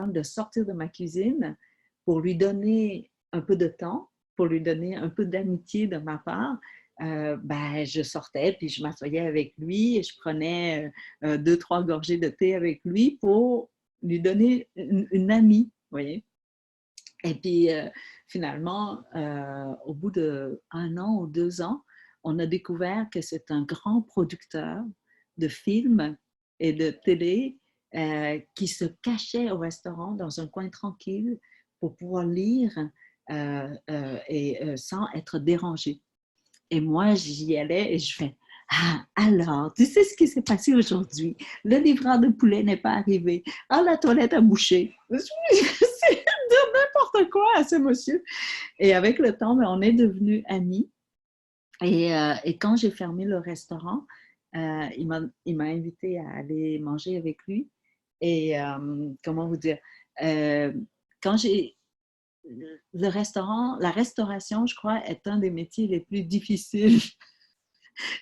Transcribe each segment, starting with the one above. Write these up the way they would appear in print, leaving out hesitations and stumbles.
de sortir de ma cuisine pour lui donner un peu de temps, pour lui donner un peu d'amitié de ma part, ben, je sortais, puis je m'assoyais avec lui et je prenais 2, 3 gorgées de thé avec lui pour lui donner une amie, vous voyez. Et puis, finalement, au bout d'1 an ou 2 ans, on a découvert que c'est un grand producteur de films et de télé qui se cachait au restaurant dans un coin tranquille pour pouvoir lire sans être dérangé. Et moi, j'y allais et je fais: ah, alors, tu sais ce qui s'est passé aujourd'hui? Le livreur de poulet n'est pas arrivé. Ah, la toilette a bouché. C'est dire n'importe quoi à ce monsieur. Et avec le temps, ben, on est devenus amis. Et quand j'ai fermé le restaurant, il m'a invité à aller manger avec lui. Et comment vous dire? Euh, quand j'ai le restaurant, la restauration, je crois, est un des métiers les plus difficiles,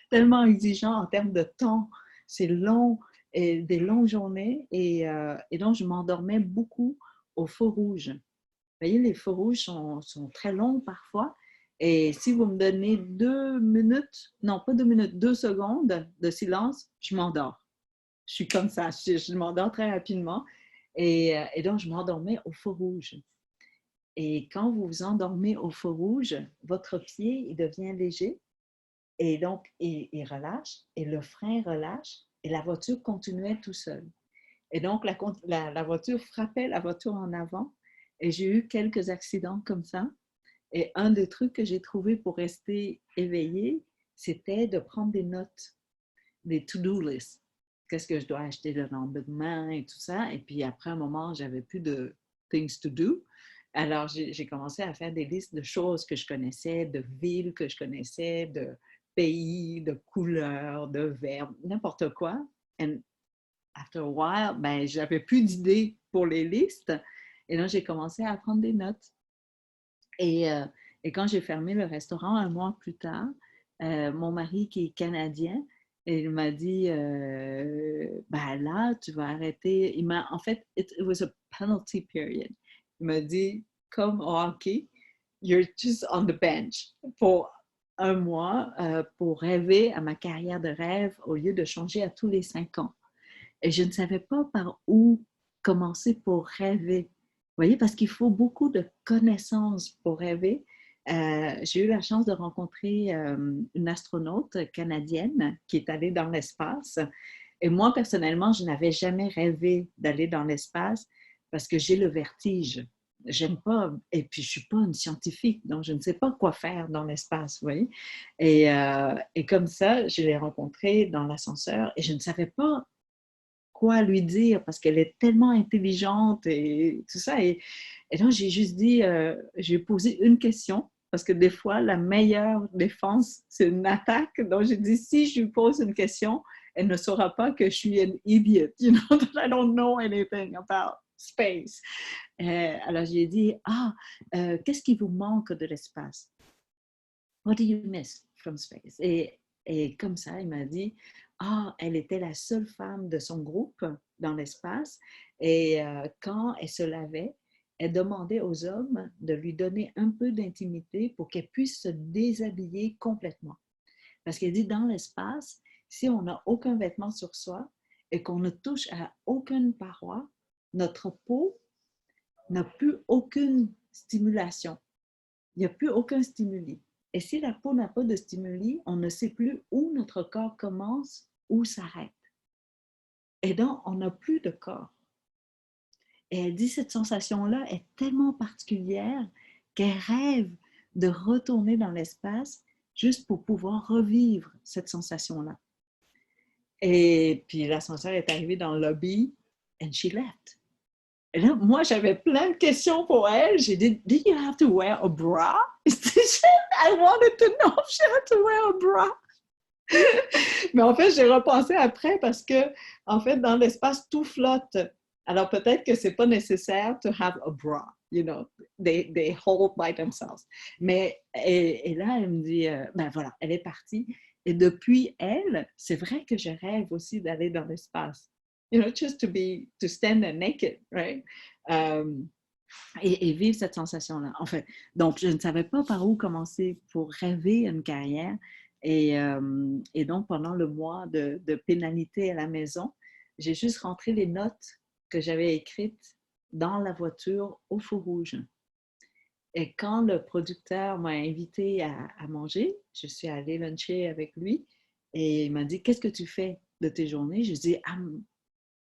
tellement exigeant en termes de temps. C'est long, et des longues journées. Et donc, je m'endormais beaucoup au feu rouge. Vous voyez, les feux rouges sont très longs parfois. Et si vous me donnez 2 minutes, non pas 2 minutes, 2 secondes de silence, je m'endors. Je suis comme ça, je m'endors très rapidement. Et donc, je m'endormais au feu rouge. Et quand vous vous endormez au feu rouge, votre pied, il devient léger. Et donc, il relâche, et le frein relâche, et la voiture continuait tout seul. Et donc, la voiture frappait la voiture en avant. Et j'ai eu quelques accidents comme ça. Et un des trucs que j'ai trouvé pour rester éveillé, c'était de prendre des notes, des to-do lists. Qu'est-ce que je dois acheter le lendemain et tout ça. Et puis après un moment, j'avais plus de things to do. Alors, j'ai commencé à faire des listes de choses que je connaissais, de villes que je connaissais, de pays, de couleurs, de verbes, n'importe quoi. And after a while, ben, j'avais plus d'idées pour les listes. Et là, j'ai commencé à prendre des notes. Et, euh, et quand j'ai fermé le restaurant 1 mois plus tard, mon mari qui est canadien, il m'a dit, ben là, tu vas arrêter. En fait, it was a penalty period. Il m'a dit, comme au hockey, you're just on the bench pour 1 mois pour rêver à ma carrière de rêve au lieu de changer à tous les 5 ans. Et je ne savais pas par où commencer pour rêver. Vous voyez, parce qu'il faut beaucoup de connaissances pour rêver. J'ai eu la chance de rencontrer une astronaute canadienne qui est allée dans l'espace. Et moi, personnellement, je n'avais jamais rêvé d'aller dans l'espace parce que j'ai le vertige. J'aime pas, et puis je suis pas une scientifique, donc je ne sais pas quoi faire dans l'espace, vous voyez. Et comme ça, je l'ai rencontrée dans l'ascenseur et je ne savais pas quoi lui dire parce qu'elle est tellement intelligente et tout ça. Et donc, j'ai juste dit, j'ai posé une question parce que des fois, la meilleure défense, c'est une attaque. Donc, j'ai dit, si je lui pose une question, elle ne saura pas que je suis une idiot, you know, that I don't know anything about space. Alors, j'ai dit, qu'est-ce qui vous manque de l'espace? What do you miss from space? Et comme ça, il m'a dit, elle était la seule femme de son groupe dans l'espace et quand elle se lavait, elle demandait aux hommes de lui donner un peu d'intimité pour qu'elle puisse se déshabiller complètement. Parce qu'elle dit, dans l'espace, si on n'a aucun vêtement sur soi et qu'on ne touche à aucune paroi, notre peau n'a plus aucune stimulation. Il n'y a plus aucun stimuli. Et si la peau n'a pas de stimuli, on ne sait plus où notre corps commence, où s'arrête. Et donc, on n'a plus de corps. Et elle dit, cette sensation-là est tellement particulière qu'elle rêve de retourner dans l'espace juste pour pouvoir revivre cette sensation-là. Et puis l'ascenseur est arrivé dans le lobby and she left. Et là, moi, j'avais plein de questions pour elle. J'ai dit, did you have to wear a bra? I wanted to know if she had to wear a bra. Mais en fait, j'ai repensé après parce que, en fait, dans l'espace, tout flotte. Alors peut-être que c'est pas nécessaire to have a bra, you know, they hold by themselves. Mais, et là, elle me dit, ben voilà, elle est partie. Et depuis elle, c'est vrai que je rêve aussi d'aller dans l'espace. You know, just to stand there naked, right? Euh, et vivre cette sensation-là. En fait, donc, je ne savais pas par où commencer pour rêver une carrière. Et donc, pendant le mois de pénalité à la maison, j'ai juste rentré les notes que j'avais écrites dans la voiture au feu rouge. Et quand le producteur m'a invité à manger, je suis allée luncher avec lui et il m'a dit, qu'est-ce que tu fais de tes journées? Je dis,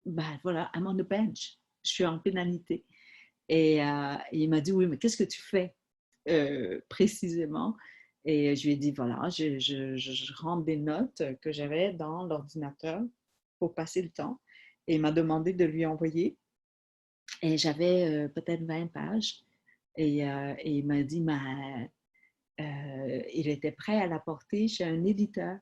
ben voilà, I'm on the bench. Je suis en pénalité. Et il m'a dit, oui, mais qu'est-ce que tu fais précisément? Et je lui ai dit, voilà, je rentre des notes que j'avais dans l'ordinateur pour passer le temps. Et il m'a demandé de lui envoyer. Et j'avais peut-être 20 pages. Et il m'a dit, il était prêt à la porter chez un éditeur.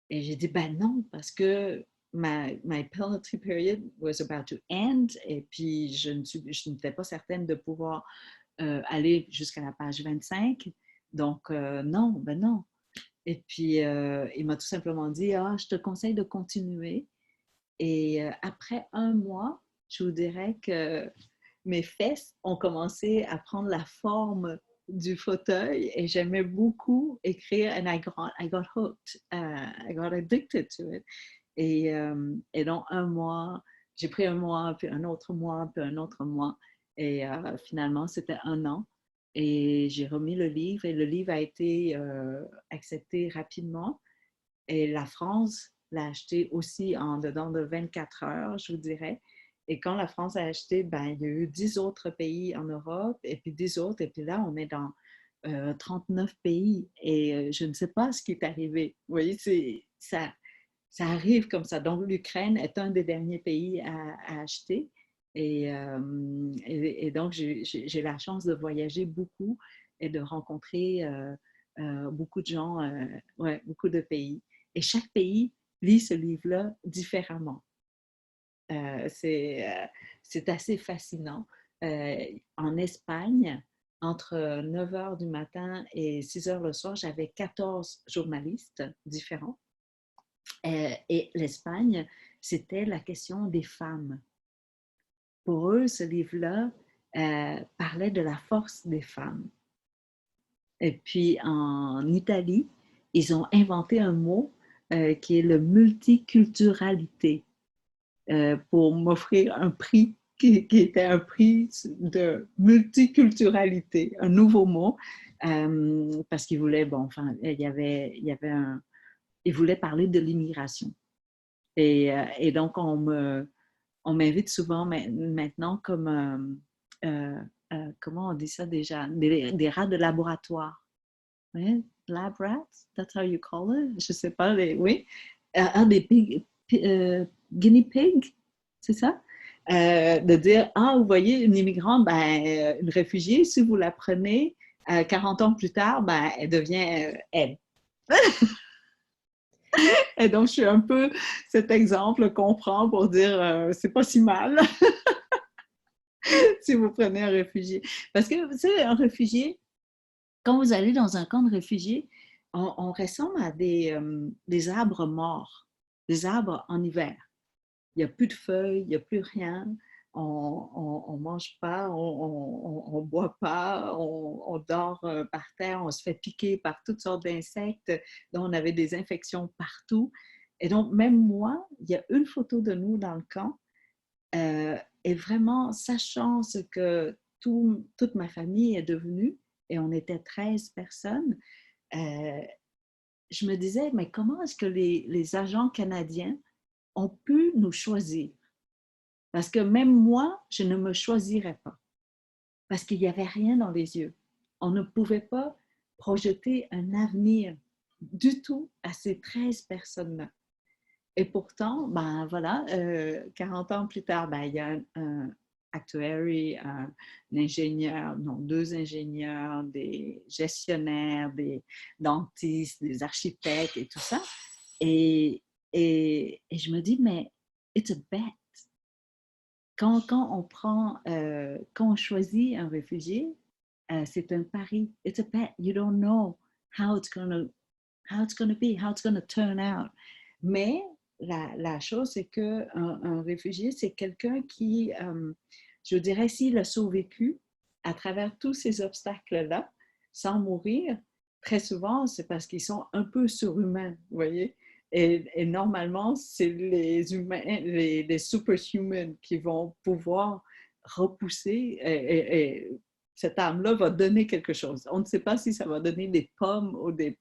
Et j'ai dit, ben non, parce que my penalty period was about to end. Et puis, je n'étais pas certaine de pouvoir aller jusqu'à la page 25. Donc, non, ben non. Et puis, il m'a tout simplement dit, ah, je te conseille de continuer. Et après un mois, je vous dirais que mes fesses ont commencé à prendre la forme du fauteuil et j'aimais beaucoup écrire and I got hooked, I got addicted to it. Et donc un mois, j'ai pris un mois, puis un autre mois, puis un autre mois. Et finalement, c'était un an. Et j'ai remis le livre et le livre a été accepté rapidement. Et la France l'a acheté aussi en dedans de 24 heures, je vous dirais. Et quand la France a acheté, ben, il y a eu 10 autres pays en Europe et puis 10 autres. Et puis là, on est dans 39 pays. Et je ne sais pas ce qui est arrivé. Vous voyez, ça arrive comme ça. Donc, l'Ukraine est un des derniers pays à acheter. Et donc, j'ai la chance de voyager beaucoup et de rencontrer beaucoup de gens, ouais, beaucoup de pays. Et chaque pays lit ce livre-là différemment. Euh, c'est c'est assez fascinant. En Espagne, entre 9 heures du matin et 6 heures le soir, j'avais 14 journalistes différents. Et l'Espagne, c'était la question des femmes. Pour eux, ce livre-là parlait de la force des femmes. Et puis en Italie, ils ont inventé un mot qui est le multiculturalité pour m'offrir un prix qui était un prix de multiculturalité, un nouveau mot, parce qu'ils voulaient, bon, enfin, il y avait ils voulaient parler de l'immigration. Et donc, on m'invite souvent maintenant comme, comment on dit ça déjà, des rats de laboratoire. Ouais, lab rats, that's how you call it. Je sais pas, oui. Des guinea pigs, c'est ça? De dire, ah, vous voyez, une immigrante, ben, une réfugiée, si vous la prenez 40 ans plus tard, ben, elle devient elle. Et donc, je suis un peu cet exemple qu'on prend pour dire, c'est pas si mal si vous prenez un réfugié. Parce que, vous savez, un réfugié, quand vous allez dans un camp de réfugiés, on ressemble à des arbres morts, des arbres en hiver. Il n'y a plus de feuilles, il n'y a plus rien. On ne mange pas, on ne boit pas, on dort par terre, on se fait piquer par toutes sortes d'insectes, donc on avait des infections partout. Et donc, même moi, il y a une photo de nous dans le camp, et vraiment, sachant ce que toute ma famille est devenue, et on était 13 personnes, euh, je me disais, mais comment est-ce que les agents canadiens ont pu nous choisir? Parce que même moi, je ne me choisirais pas. Parce qu'il n'y avait rien dans les yeux. On ne pouvait pas projeter un avenir du tout à ces 13 personnes-là. Et pourtant, ben voilà, 40 ans plus tard, ben, il y a un actuary, un ingénieur, non, deux ingénieurs, des gestionnaires, des dentistes, des architectes et tout ça. Et je me dis, mais it's a bet. Quand on choisit un réfugié, c'est un pari. It's a bet. You don't know how it's gonna be, how it's gonna turn out. Mais la chose, c'est qu'un un réfugié, c'est quelqu'un qui, je vous dirais, s'il a survécu à travers tous ces obstacles-là, sans mourir, très souvent, c'est parce qu'ils sont un peu surhumains, vous voyez? Et normalement, c'est les humains, les superhumans qui vont pouvoir repousser et cette âme-là va donner quelque chose. On ne sait pas si ça va donner des pommes ou des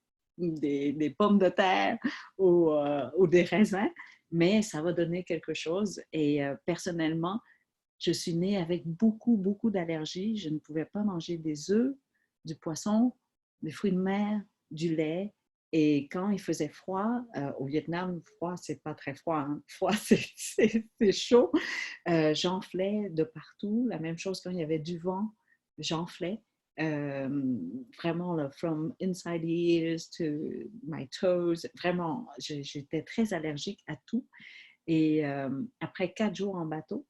pommes de terre ou des raisins, mais ça va donner quelque chose. Et personnellement, je suis née avec beaucoup, beaucoup d'allergies. Je ne pouvais pas manger des œufs, du poisson, des fruits de mer, du lait. Et quand il faisait froid, au Vietnam, froid, c'est pas très froid, hein. Froid, c'est chaud. J'enflais de partout. La même chose quand il y avait du vent, j'enflais. Euh, Vraiment, là, from inside the ears to my toes, vraiment, j'étais très allergique à tout. Et après 4 jours en bateau,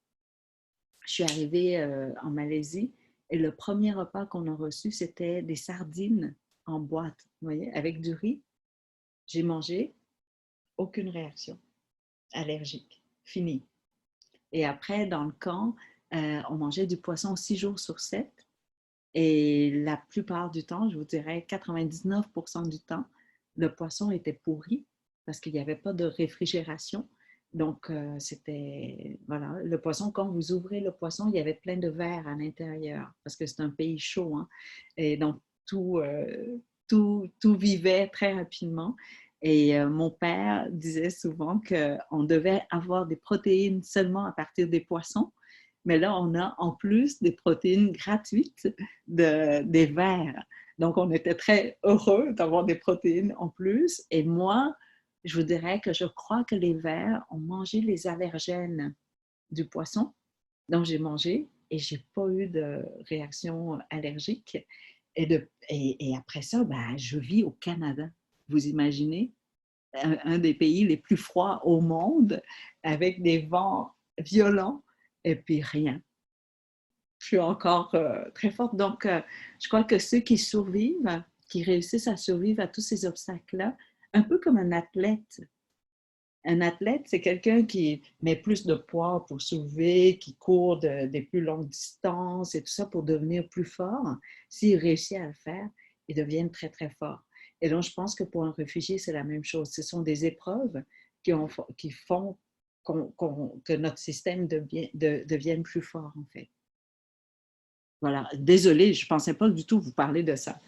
je suis arrivée en Malaisie et le premier repas qu'on a reçu, c'était des sardines en boîte, vous voyez, avec du riz. J'ai mangé, aucune réaction allergique, fini. Et après, dans le camp, on mangeait du poisson 6 jours sur 7. Et la plupart du temps, je vous dirais 99% du temps, le poisson était pourri parce qu'il n'y avait pas de réfrigération. Donc, c'était, voilà, le poisson, quand vous ouvrez le poisson, il y avait plein de verre à l'intérieur parce que c'est un pays chaud, hein. Et donc, tout vivait très rapidement. Et mon père disait souvent qu'on devait avoir des protéines seulement à partir des poissons. Mais là, on a en plus des protéines gratuites des vers. Donc, on était très heureux d'avoir des protéines en plus. Et moi, je vous dirais que je crois que les vers ont mangé les allergènes du poisson. Donc, j'ai mangé et je n'ai pas eu de réaction allergique. Et après ça, ben, je vis au Canada. Vous imaginez? Un des pays les plus froids au monde, avec des vents violents et puis rien. Je suis encore très forte. Donc, je crois que ceux qui survivent, qui réussissent à survivre à tous ces obstacles-là, un peu comme un athlète. Un athlète, c'est quelqu'un qui met plus de poids pour soulever, qui court des plus longues distances et tout ça pour devenir plus fort. S'il réussit à le faire, il devient très, très fort. Et donc, je pense que pour un réfugié, c'est la même chose. Ce sont des épreuves qui font que notre système devienne plus fort, en fait. Voilà. Désolée, je ne pensais pas du tout vous parler de ça.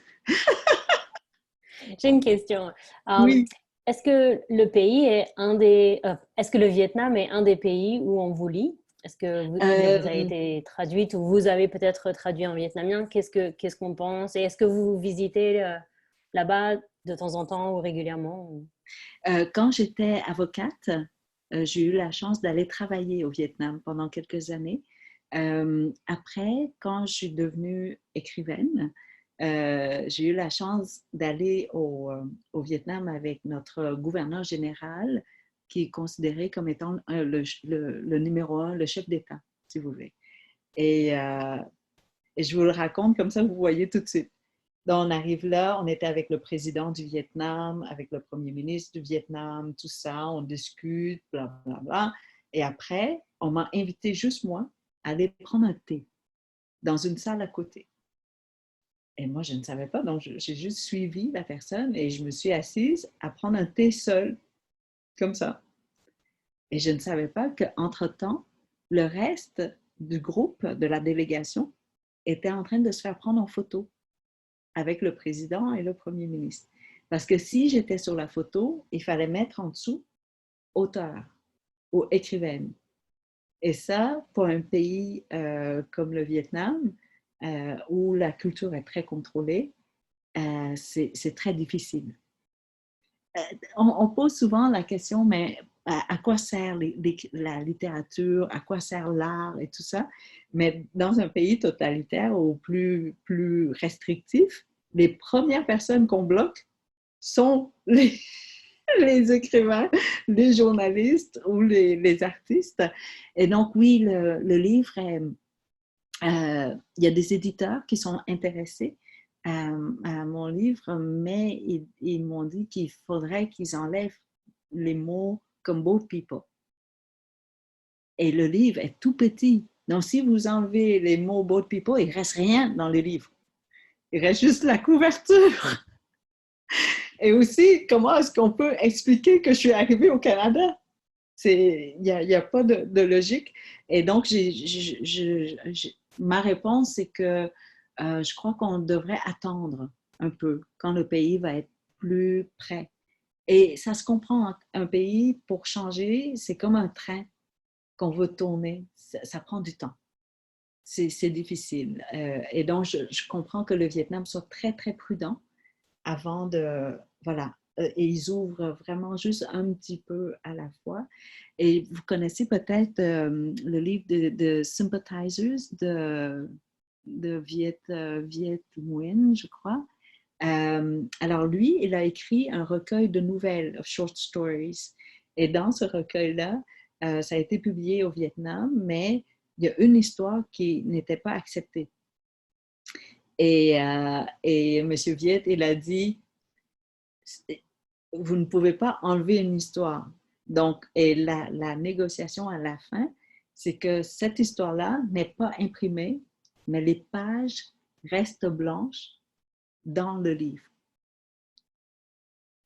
J'ai une question. Euh, Oui. Est-ce que le pays est est-ce que le Vietnam est un des pays où on vous lit? Est-ce que vous avez Euh, été traduite ou vous avez peut-être traduit en vietnamien? Qu'est-ce qu'on pense? Et est-ce que vous visitez là-bas de temps en temps ou régulièrement? Quand j'étais avocate, j'ai eu la chance d'aller travailler au Vietnam pendant quelques années. Après, quand je suis devenue écrivaine, j'ai eu la chance d'aller au Vietnam avec notre gouverneur général, qui est considéré comme étant le numéro un, le chef d'État, si vous voulez. Et, euh, et je vous le raconte comme ça, vous voyez tout de suite. Donc, on arrive là, on était avec le président du Vietnam, avec le premier ministre du Vietnam, tout ça, on discute, bla, bla, bla. Et après, on m'a invité juste moi à aller prendre un thé dans une salle à côté. Et moi, je ne savais pas, donc j'ai juste suivi la personne et je me suis assise à prendre un thé seul, comme ça. Et je ne savais pas qu'entre-temps, le reste du groupe, de la délégation, était en train de se faire prendre en photo avec le président et le premier ministre. Parce que si j'étais sur la photo, il fallait mettre en dessous auteur ou écrivaine. Et ça, pour un pays comme le Vietnam, où la culture est très contrôlée, c'est très difficile. On pose souvent la question, mais à quoi sert la littérature, à quoi sert l'art et tout ça? Mais dans un pays totalitaire ou plus restrictif, les premières personnes qu'on bloque sont les écrivains, les journalistes ou les artistes. Et donc, oui, le livre il y a des éditeurs qui sont intéressés à mon livre, mais ils m'ont dit qu'il faudrait qu'ils enlèvent les mots comme boat people. Et le livre est tout petit. Donc, si vous enlevez les mots boat people, il ne reste rien dans le livre. Il reste juste la couverture. Et aussi, comment est-ce qu'on peut expliquer que je suis arrivée au Canada? Il n'y a pas de logique. Et donc, ma réponse, c'est que je crois qu'on devrait attendre un peu quand le pays va être plus prêt. Et ça se comprend, un pays, pour changer, c'est comme un train qu'on veut tourner. Ça prend du temps. C'est difficile. Et donc, je comprends que le Vietnam soit très, très prudent avant de... Voilà. Et ils ouvrent vraiment juste un petit peu à la fois. Et vous connaissez peut-être le livre de Sympathizers de Viet Nguyen, je crois. Alors lui, il a écrit un recueil de nouvelles, of short stories. Et dans ce recueil-là, ça a été publié au Vietnam, mais il y a une histoire qui n'était pas acceptée. Et M. Viet, il a dit, vous ne pouvez pas enlever une histoire. Donc, et la négociation à la fin, c'est que cette histoire-là n'est pas imprimée, mais les pages restent blanches dans le livre.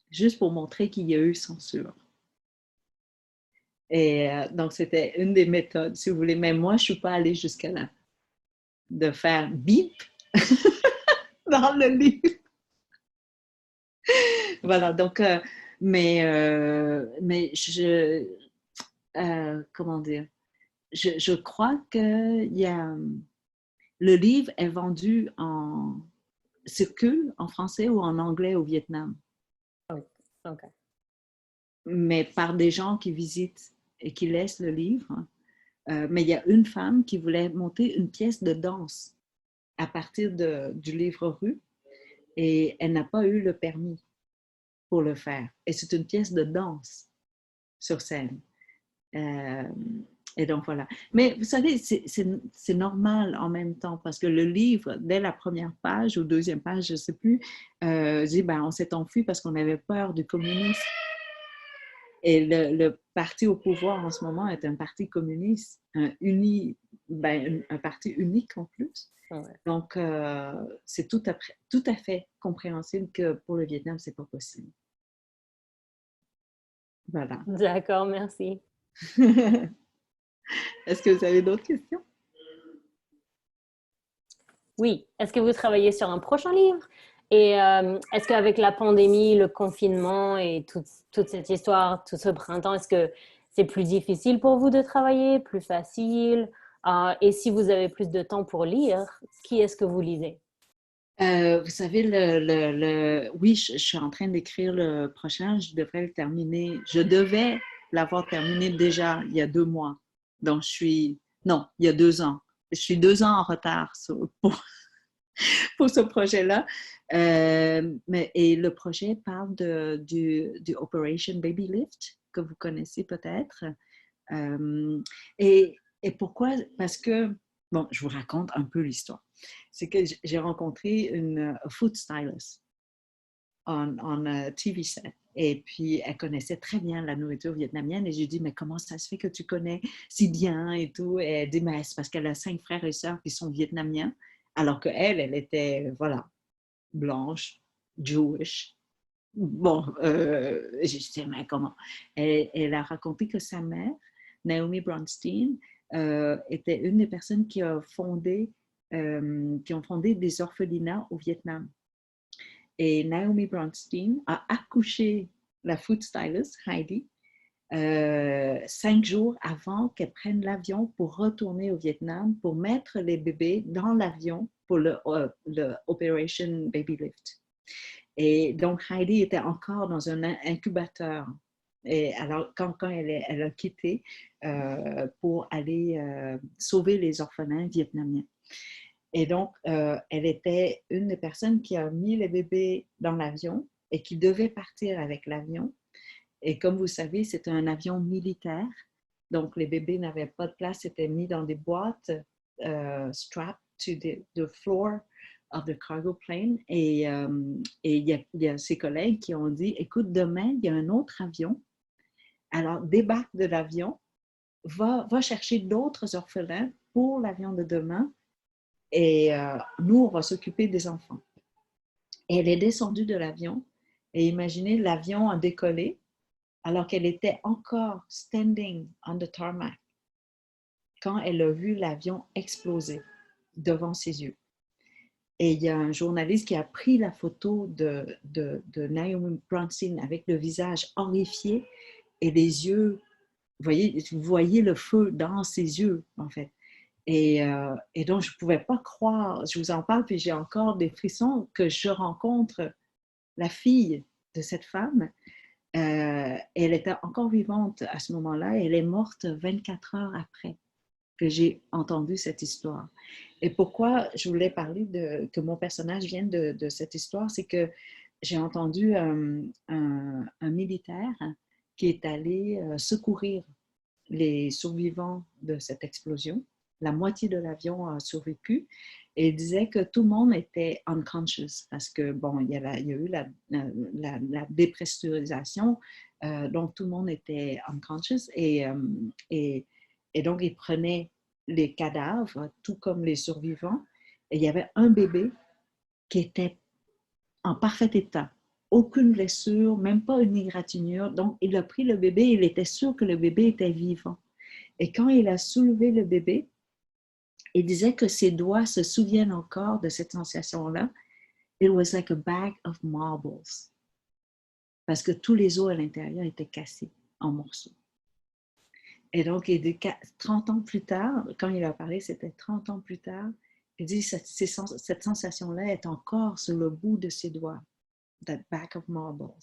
Juste pour montrer qu'il y a eu censure. Et donc, c'était une des méthodes, si vous voulez. Mais moi, je ne suis pas allée jusqu'à là, de faire bip dans le livre. Voilà, donc, mais comment dire, je crois que le livre est vendu circule en français ou en anglais au Vietnam. Okay. Mais par des gens qui visitent et qui laissent le livre. Mais il y a une femme qui voulait monter une pièce de danse à partir du livre Rue et elle n'a pas eu le permis pour le faire. Et c'est une pièce de danse sur scène. Et donc voilà. Mais vous savez, c'est normal en même temps parce que le livre, dès la première page ou deuxième page, je ne sais plus, dit ben, on s'est enfui parce qu'on avait peur du communisme. Et le parti au pouvoir en ce moment est un parti communiste, un parti unique en plus. Ouais. Donc, c'est tout à fait compréhensible que pour le Vietnam, ce n'est pas possible. Voilà. D'accord, merci. Est-ce que vous avez d'autres questions? Oui. Est-ce que vous travaillez sur un prochain livre? Et est-ce qu'avec la pandémie, le confinement et toute cette histoire, tout ce printemps, est-ce que c'est plus difficile pour vous de travailler, plus facile? Et si vous avez plus de temps pour lire, qui est-ce que vous lisez? Vous savez, oui, je suis en train d'écrire le prochain. Je devrais le terminer. Je devais l'avoir terminé déjà il y a 2 mois. Donc, non, il y a 2 ans. Je suis 2 ans en retard pour ce projet-là. Et le projet parle du Operation Baby Lift, que vous connaissez peut-être. Et pourquoi? Parce que, bon, je vous raconte un peu l'histoire. C'est que j'ai rencontré une food stylist en TV set. Et puis, elle connaissait très bien la nourriture vietnamienne. Et j'ai dit, mais comment ça se fait que tu connais si bien et tout? Et elle dit, mais c'est parce qu'elle a 5 frères et sœurs qui sont vietnamiens, alors qu'elle, elle était, voilà, blanche, Jewish. Bon, j'ai dit, mais comment? Elle a raconté que sa mère, Naomi Bronstein, était une des personnes qui ont fondé des orphelinats au Vietnam. Et Naomi Bronstein a accouché la food stylist, Heidi, 5 jours avant qu'elle prenne l'avion pour retourner au Vietnam pour mettre les bébés dans l'avion pour le Operation Baby Lift. Et donc, Heidi était encore dans un incubateur. Et alors, quand elle a quitté pour aller sauver les orphelins vietnamiens. Et donc, elle était une des personnes qui a mis les bébés dans l'avion et qui devait partir avec l'avion. Et comme vous savez, c'est un avion militaire. Donc, les bébés n'avaient pas de place, étaient mis dans des boîtes strapped to the floor of the cargo plane. Et il y a ses collègues qui ont dit, écoute, demain, il y a un autre avion. Alors, débarque de l'avion, va chercher d'autres orphelins pour l'avion de demain et nous, on va s'occuper des enfants. Et elle est descendue de l'avion et imaginez, l'avion a décollé alors qu'elle était encore standing on the tarmac quand elle a vu l'avion exploser devant ses yeux. Et il y a un journaliste qui a pris la photo de Naomi Bronstein avec le visage horrifié et les yeux, vous voyez le feu dans ses yeux, en fait. Et donc, je ne pouvais pas croire, je vous en parle, puis j'ai encore des frissons que je rencontre la fille de cette femme. Elle était encore vivante à ce moment-là et elle est morte 24 heures après que j'ai entendu cette histoire. Et pourquoi je voulais parler que mon personnage vienne de cette histoire, c'est que j'ai entendu un militaire qui est allé secourir les survivants de cette explosion. La moitié de l'avion a survécu et il disait que tout le monde était unconscious parce que, bon, il y a eu la dépressurisation, donc tout le monde était unconscious et donc il prenait les cadavres, tout comme les survivants, et il y avait un bébé qui était en parfait état. Aucune blessure, même pas une égratignure. Donc, il a pris le bébé, il était sûr que le bébé était vivant. Et quand il a soulevé le bébé, il disait que ses doigts se souviennent encore de cette sensation-là. It was like a bag of marbles. Parce que tous les os à l'intérieur étaient cassés en morceaux. Et donc, 30 ans plus tard, quand il a parlé, c'était 30 ans plus tard, il dit cette sensation-là est encore sur le bout de ses doigts. That bag of marbles.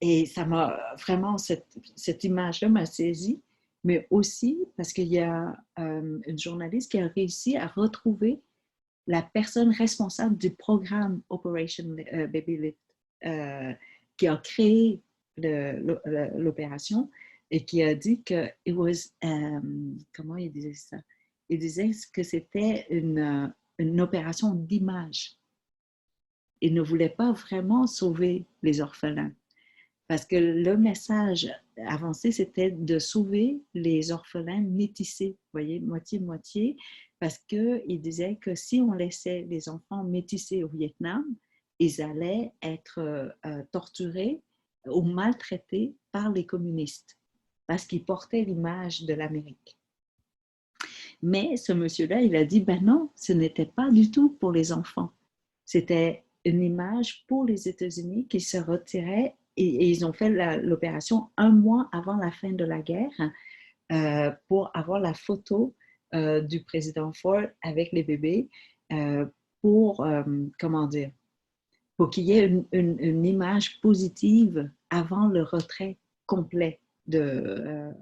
Et ça m'a vraiment, cette image-là m'a saisie, mais aussi parce qu'il y a une journaliste qui a réussi à retrouver la personne responsable du programme Operation Baby Lift, qui a créé l'opération et qui a dit que it was, comment il disait ça? Il disait que c'était une opération d'image. Il ne voulait pas vraiment sauver les orphelins. Parce que le message avancé, c'était de sauver les orphelins métissés, vous voyez, moitié-moitié, parce qu'il disait que si on laissait les enfants métissés au Vietnam, ils allaient être torturés ou maltraités par les communistes, parce qu'ils portaient l'image de l'Amérique. Mais ce monsieur-là, il a dit, ben non, ce n'était pas du tout pour les enfants. C'était une image pour les États-Unis qui se retiraient et ils ont fait l'opération un mois avant la fin de la guerre pour avoir la photo du président Ford avec les bébés pour, comment dire, pour qu'il y ait une image positive avant le retrait complet des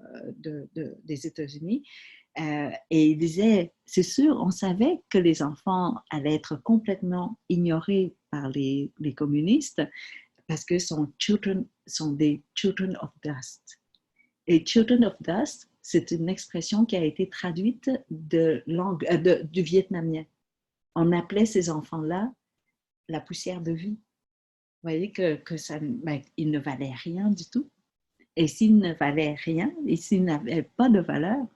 États-Unis. Et il disait, c'est sûr, on savait que les enfants allaient être complètement ignorés par les communistes parce que sont des children of dust. Et children of dust, c'est une expression qui a été traduite du vietnamien. On appelait ces enfants-là la poussière de vie. Vous voyez que ça, ils ne valaient rien du tout. Et s'ils ne valaient rien, et s'ils n'avaient pas de valeur,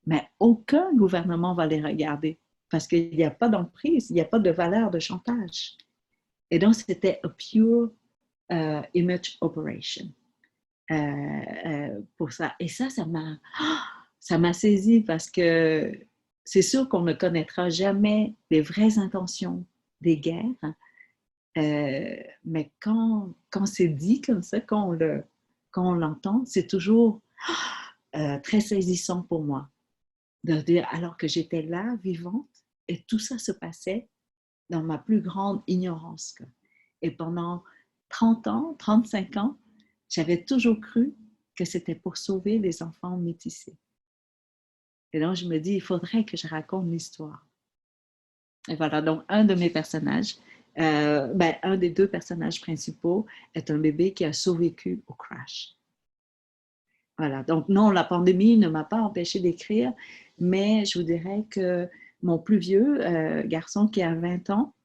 mais aucun gouvernement va les regarder parce qu'il n'y a pas d'emprise, il n'y a pas de valeur de chantage. Et donc, c'était a pure image operation pour ça. Et ça m'a saisi parce que c'est sûr qu'on ne connaîtra jamais les vraies intentions des guerres, mais quand c'est dit comme ça, quand on l'entend, c'est toujours très saisissant pour moi. De dire, alors que j'étais là, vivante, et tout ça se passait dans ma plus grande ignorance. Et pendant 30 ans, 35 ans, j'avais toujours cru que c'était pour sauver les enfants métissés. Et donc, je me dis, il faudrait que je raconte l'histoire. Et voilà, donc un de mes personnages, un des deux personnages principaux est un bébé qui a survécu au crash. Voilà, donc non, la pandémie ne m'a pas empêché d'écrire, mais je vous dirais que mon plus vieux garçon qui a 20 ans,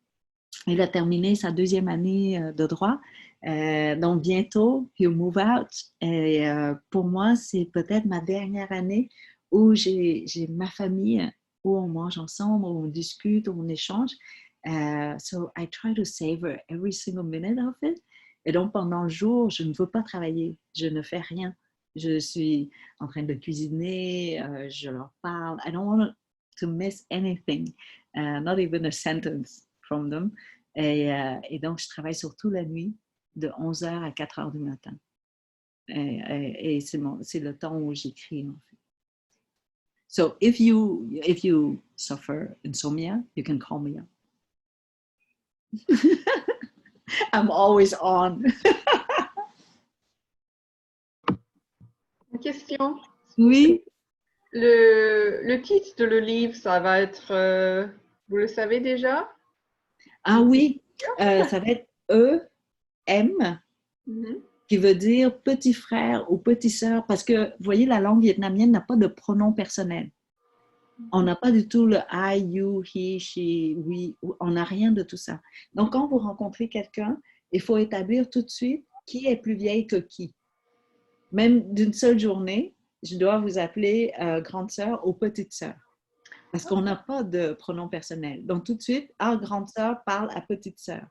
il a terminé sa 2e année de droit, donc bientôt, he'll move out. Et pour moi, c'est peut-être ma dernière année où j'ai ma famille où on mange ensemble, où on discute, où on échange. So I try to savor every single minute of it. Et donc, pendant le jour, je ne veux pas travailler, je ne fais rien. Je suis en train de cuisiner, je leur parle. I don't want to miss anything, not even a sentence from them. Et donc, je travaille surtout la nuit, de 11 heures à 4 heures du matin. Et c'est le temps où j'écris, en fait. So, if you suffer insomnia, you can call me up. I'm always on. Une question. Oui. Le titre de le livre, ça va être, vous le savez déjà? Ah oui, ça va être E-M, qui veut dire petit frère ou petite sœur, parce que, vous voyez, la langue vietnamienne n'a pas de pronom personnel. On n'a pas du tout le I, you, he, she, we, on n'a rien de tout ça. Donc, quand vous rencontrez quelqu'un, il faut établir tout de suite qui est plus vieille que qui. Même d'une seule journée, je dois vous appeler grande sœur ou petite sœur. Parce qu'on n'a pas de pronom personnel. Donc, tout de suite, grande sœur parle à petite sœur.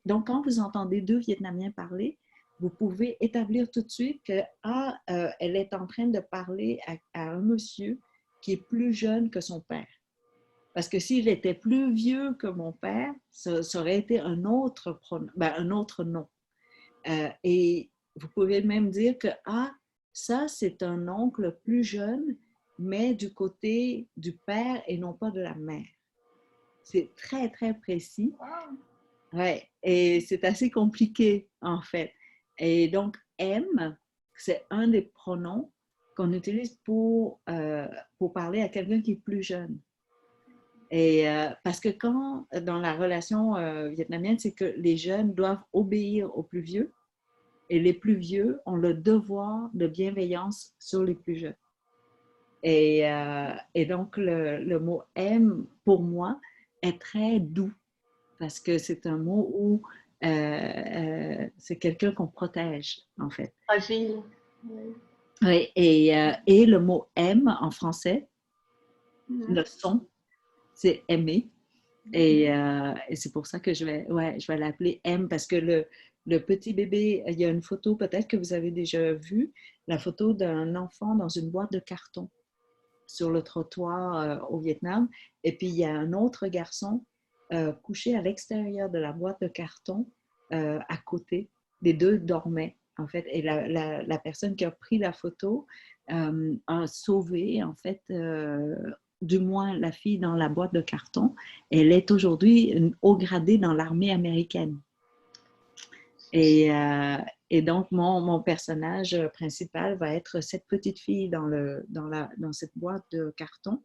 Donc, quand vous entendez deux Vietnamiens parler, vous pouvez établir tout de suite que elle est en train de parler à un monsieur qui est plus jeune que son père. Parce que s'il était plus vieux que mon père, ça aurait été un autre nom. Et vous pouvez même dire que ça, c'est un oncle plus jeune, mais du côté du père et non pas de la mère. C'est très, très précis. Ouais, et c'est assez compliqué, en fait. Et donc, M, c'est un des pronoms qu'on utilise pour parler à quelqu'un qui est plus jeune. Et parce que quand, dans la relation vietnamienne, c'est que les jeunes doivent obéir aux plus vieux et les plus vieux ont le devoir de bienveillance sur les plus jeunes. Et donc, le mot M, pour moi, est très doux parce que c'est un mot où c'est quelqu'un qu'on protège, en fait. Fragile. Oui, et le mot M en français, le son, c'est aimer. Et c'est pour ça que je vais l'appeler M parce que le petit bébé, il y a une photo peut-être que vous avez déjà vue, la photo d'un enfant dans une boîte de carton sur le trottoir au Vietnam. Et puis, il y a un autre garçon couché à l'extérieur de la boîte de carton à côté. Les deux dormaient, en fait. Et la personne qui a pris la photo a sauvé, en fait, du moins la fille dans la boîte de carton. Elle est aujourd'hui haut gradée dans l'armée américaine. Et donc, mon personnage principal va être cette petite fille dans cette boîte de carton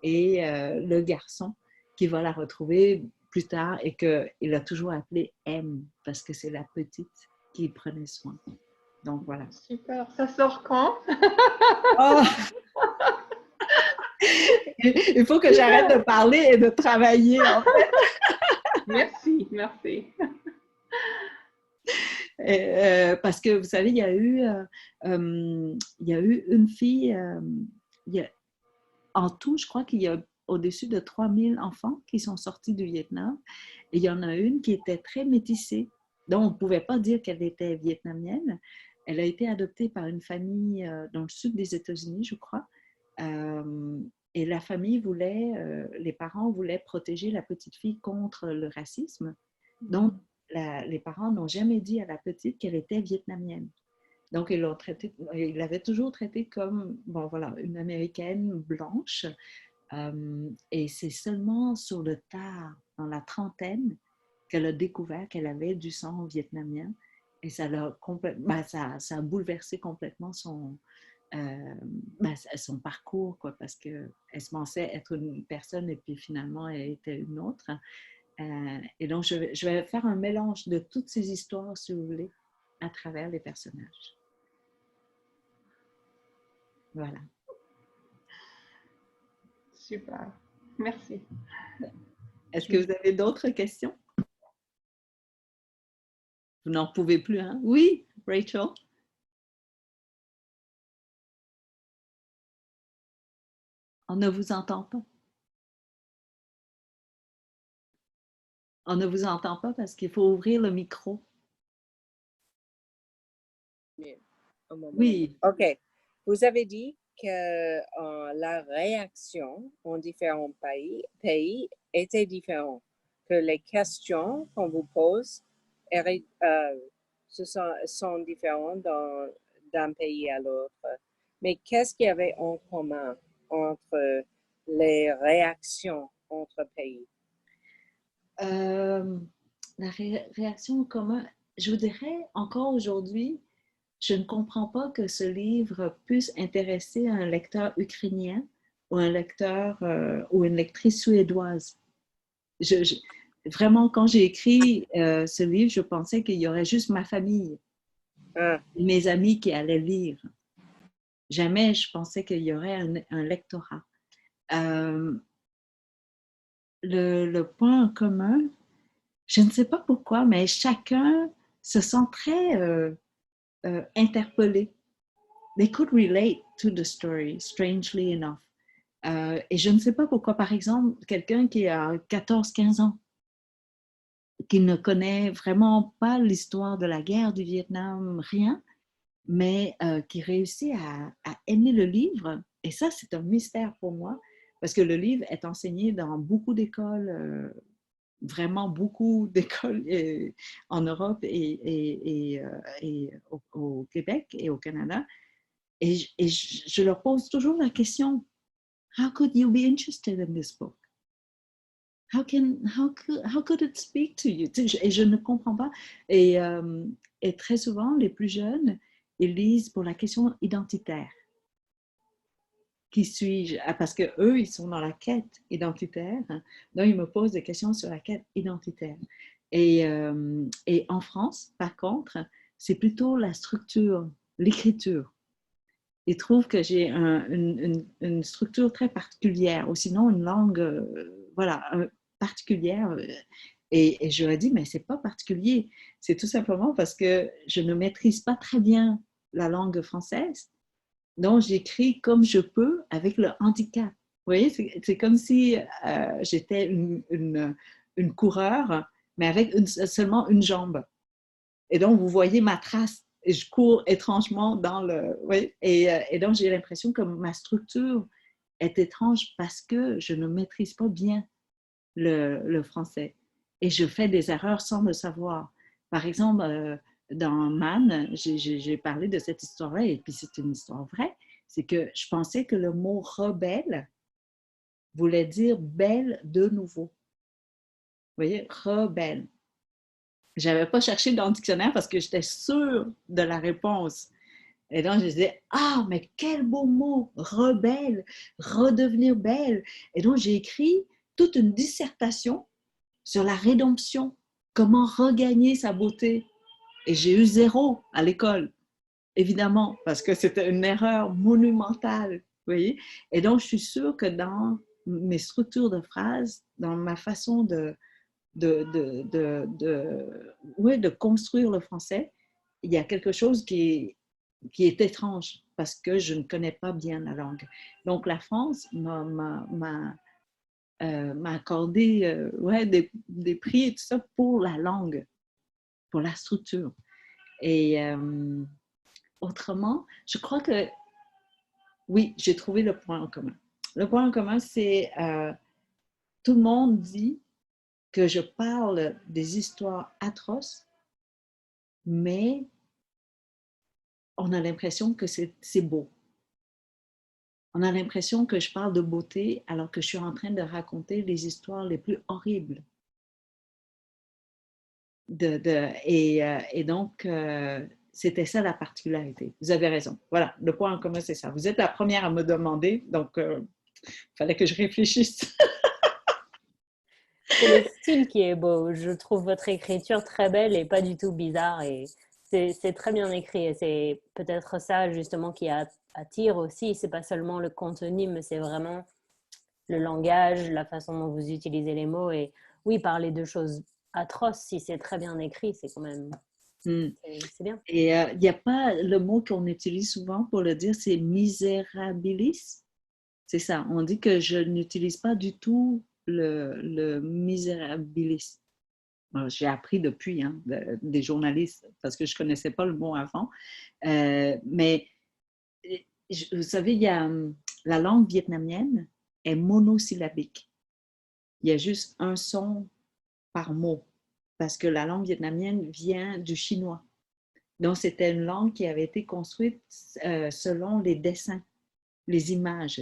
et le garçon qui va la retrouver plus tard et qu'il a toujours appelé M parce que c'est la petite qui prenait soin. Donc, voilà. Super. Ça sort quand? Oh! Il faut que j'arrête de parler et de travailler, en fait. Merci, merci. Parce que, vous savez, il y a eu une fille, en tout, je crois qu'il y a au-dessus de 3000 enfants qui sont sortis du Vietnam. Et il y en a une qui était très métissée, donc on ne pouvait pas dire qu'elle était vietnamienne. Elle a été adoptée par une famille dans le sud des États-Unis, je crois. Et la famille les parents voulaient protéger la petite fille contre le racisme. Donc, les parents n'ont jamais dit à la petite qu'elle était vietnamienne. Donc, ils l'avaient toujours traitée comme, une Américaine blanche. Et c'est seulement sur le tard, dans la trentaine, qu'elle a découvert qu'elle avait du sang vietnamien. Et ça a bouleversé complètement son parcours, quoi, parce qu'elle se pensait être une personne et puis finalement, elle était une autre. Et donc, je vais faire un mélange de toutes ces histoires, si vous voulez, à travers les personnages. Voilà. Super. Merci. Est-ce que vous avez d'autres questions? Vous n'en pouvez plus, hein? Oui, Rachel? On ne vous entend pas. On ne vous entend pas parce qu'il faut ouvrir le micro. Un moment. Oui. OK. Vous avez dit que la réaction en différents pays était différente, que les questions qu'on vous pose sont différentes d'un pays à l'autre. Mais qu'est-ce qu'il y avait en commun entre les réactions entre pays? La réaction en commun, je vous dirais encore aujourd'hui, je ne comprends pas que ce livre puisse intéresser un lecteur ukrainien ou un lecteur ou une lectrice suédoise. Vraiment, quand j'ai écrit ce livre, je pensais qu'il y aurait juste ma famille, mes amis qui allaient lire. Jamais je pensais qu'il y aurait un lectorat. Le point en commun, je ne sais pas pourquoi, mais chacun se sent très interpellé. They could relate to the story, strangely enough. Et je ne sais pas pourquoi, par exemple, quelqu'un qui a 14-15 ans, qui ne connaît vraiment pas l'histoire de la guerre du Vietnam, rien, mais qui réussit à aimer le livre. Et ça, c'est un mystère pour moi, parce que le livre est enseigné dans beaucoup d'écoles, vraiment beaucoup d'écoles en Europe et au Québec et au Canada. Et je leur pose toujours la question, how could you be interested in this book? How could it speak to you? Et je ne comprends pas. Et très souvent, les plus jeunes, ils lisent pour la question identitaire. Qui suis-je? Parce qu'eux, ils sont dans la quête identitaire. Donc, ils me posent des questions sur la quête identitaire. Et en France, par contre, c'est plutôt la structure, l'écriture. Ils trouvent que j'ai une structure très particulière, ou sinon une langue voilà, particulière. Et je leur ai dit, mais ce n'est pas particulier. C'est tout simplement parce que je ne maîtrise pas très bien la langue française. Donc, j'écris comme je peux avec le handicap. Vous voyez, c'est comme si j'étais une coureure, mais avec seulement une jambe. Et donc, vous voyez ma trace. Et je cours étrangement dans le... Oui, et donc, j'ai l'impression que ma structure est étrange parce que je ne maîtrise pas bien le français. Et je fais des erreurs sans le savoir. Par exemple, dans Man, j'ai parlé de cette histoire-là, et puis c'est une histoire vraie, c'est que je pensais que le mot rebelle voulait dire belle de nouveau. Vous voyez, rebelle. Je n'avais pas cherché dans le dictionnaire parce que j'étais sûre de la réponse. Et donc, je disais, ah, mais quel beau mot, rebelle, redevenir belle. Et donc, j'ai écrit toute une dissertation sur la rédemption, comment regagner sa beauté. Et j'ai eu 0 à l'école, évidemment, parce que c'était une erreur monumentale, vous voyez. Et donc, je suis sûre que dans mes structures de phrases, dans ma façon de construire le français, il y a quelque chose qui est étrange parce que je ne connais pas bien la langue. Donc, la France m'a accordé ouais, des prix et tout ça pour la langue, pour la structure. Et autrement, je crois que oui, j'ai trouvé le point en commun. Le point en commun, c'est tout le monde dit que je parle des histoires atroces, mais on a l'impression que c'est beau. On a l'impression que je parle de beauté alors que je suis en train de raconter les histoires les plus horribles. Et donc, c'était ça la particularité. Vous avez raison. Voilà, le point en commun, c'est ça. Vous êtes la première à me demander, donc il fallait que je réfléchisse. C'est le style qui est beau. Je trouve votre écriture très belle et pas du tout bizarre. Et c'est très bien écrit. Et c'est peut-être ça, justement, qui attire aussi. C'est pas seulement le contenu, mais c'est vraiment le langage, la façon dont vous utilisez les mots. Et oui, parler de choses atroces, si c'est très bien écrit, c'est quand même... C'est bien. Et il n'y a pas le mot qu'on utilise souvent pour le dire, c'est misérabilis. C'est ça. On dit que je n'utilise pas du tout le misérabilisme. J'ai appris depuis des journalistes parce que je ne connaissais pas le mot avant. Mais vous savez, la langue vietnamienne est monosyllabique. Il y a juste un son par mot parce que la langue vietnamienne vient du chinois. Donc, c'était une langue qui avait été construite selon les dessins, les images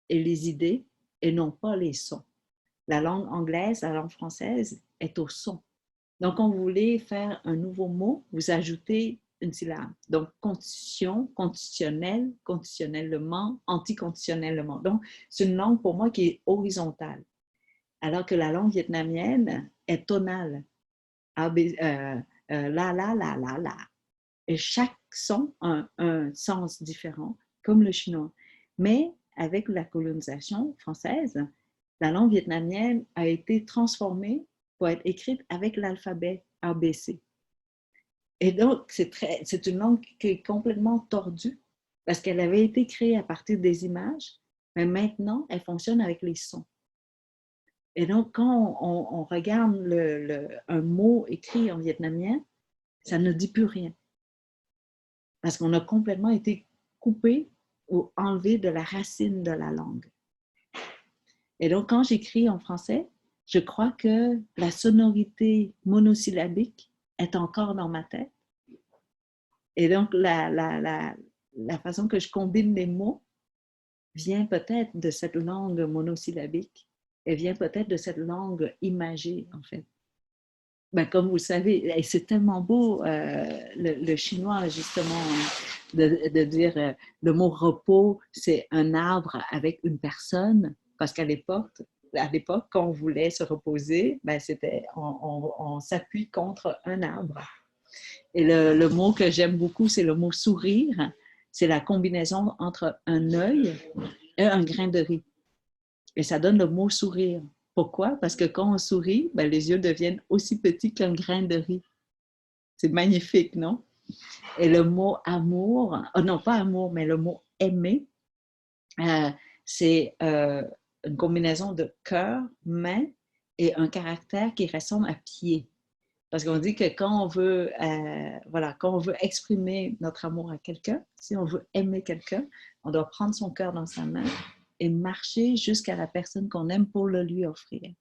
et les idées et non pas les sons. La langue anglaise, la langue française est au son. Donc, quand vous voulez faire un nouveau mot, vous ajoutez une syllabe. Donc, constitution, constitutionnel, constitutionnellement, anticonstitutionnellement. Donc, c'est une langue pour moi qui est horizontale. Alors que la langue vietnamienne est tonale. La, la, la, la, la. Et chaque son a un sens différent, comme le chinois. Mais avec la colonisation française, la langue vietnamienne a été transformée pour être écrite avec l'alphabet ABC. Et donc, c'est une langue qui est complètement tordue parce qu'elle avait été créée à partir des images, mais maintenant, elle fonctionne avec les sons. Et donc, quand on regarde un mot écrit en vietnamien, ça ne dit plus rien. Parce qu'on a complètement été coupé ou enlevé de la racine de la langue. Et donc, quand j'écris en français, je crois que la sonorité monosyllabique est encore dans ma tête. Et donc, la façon que je combine les mots vient peut-être de cette langue monosyllabique et vient peut-être de cette langue imagée, en fait. Ben, comme vous le savez, et c'est tellement beau, le chinois, justement, de dire le mot repos, c'est un arbre avec une personne, parce qu'à l'époque, quand on voulait se reposer, ben, on s'appuie contre un arbre. Et le mot que j'aime beaucoup, c'est le mot sourire. C'est la combinaison entre un œil et un grain de riz. Et ça donne le mot sourire. Pourquoi? Parce que quand on sourit, ben, les yeux deviennent aussi petits qu'un grain de riz. C'est magnifique, non? Et le mot amour, non pas amour, mais le mot aimer, c'est une combinaison de cœur, main et un caractère qui ressemble à pied. Parce qu'on dit que quand on veut exprimer notre amour à quelqu'un, si on veut aimer quelqu'un, on doit prendre son cœur dans sa main et marcher jusqu'à la personne qu'on aime pour le lui offrir.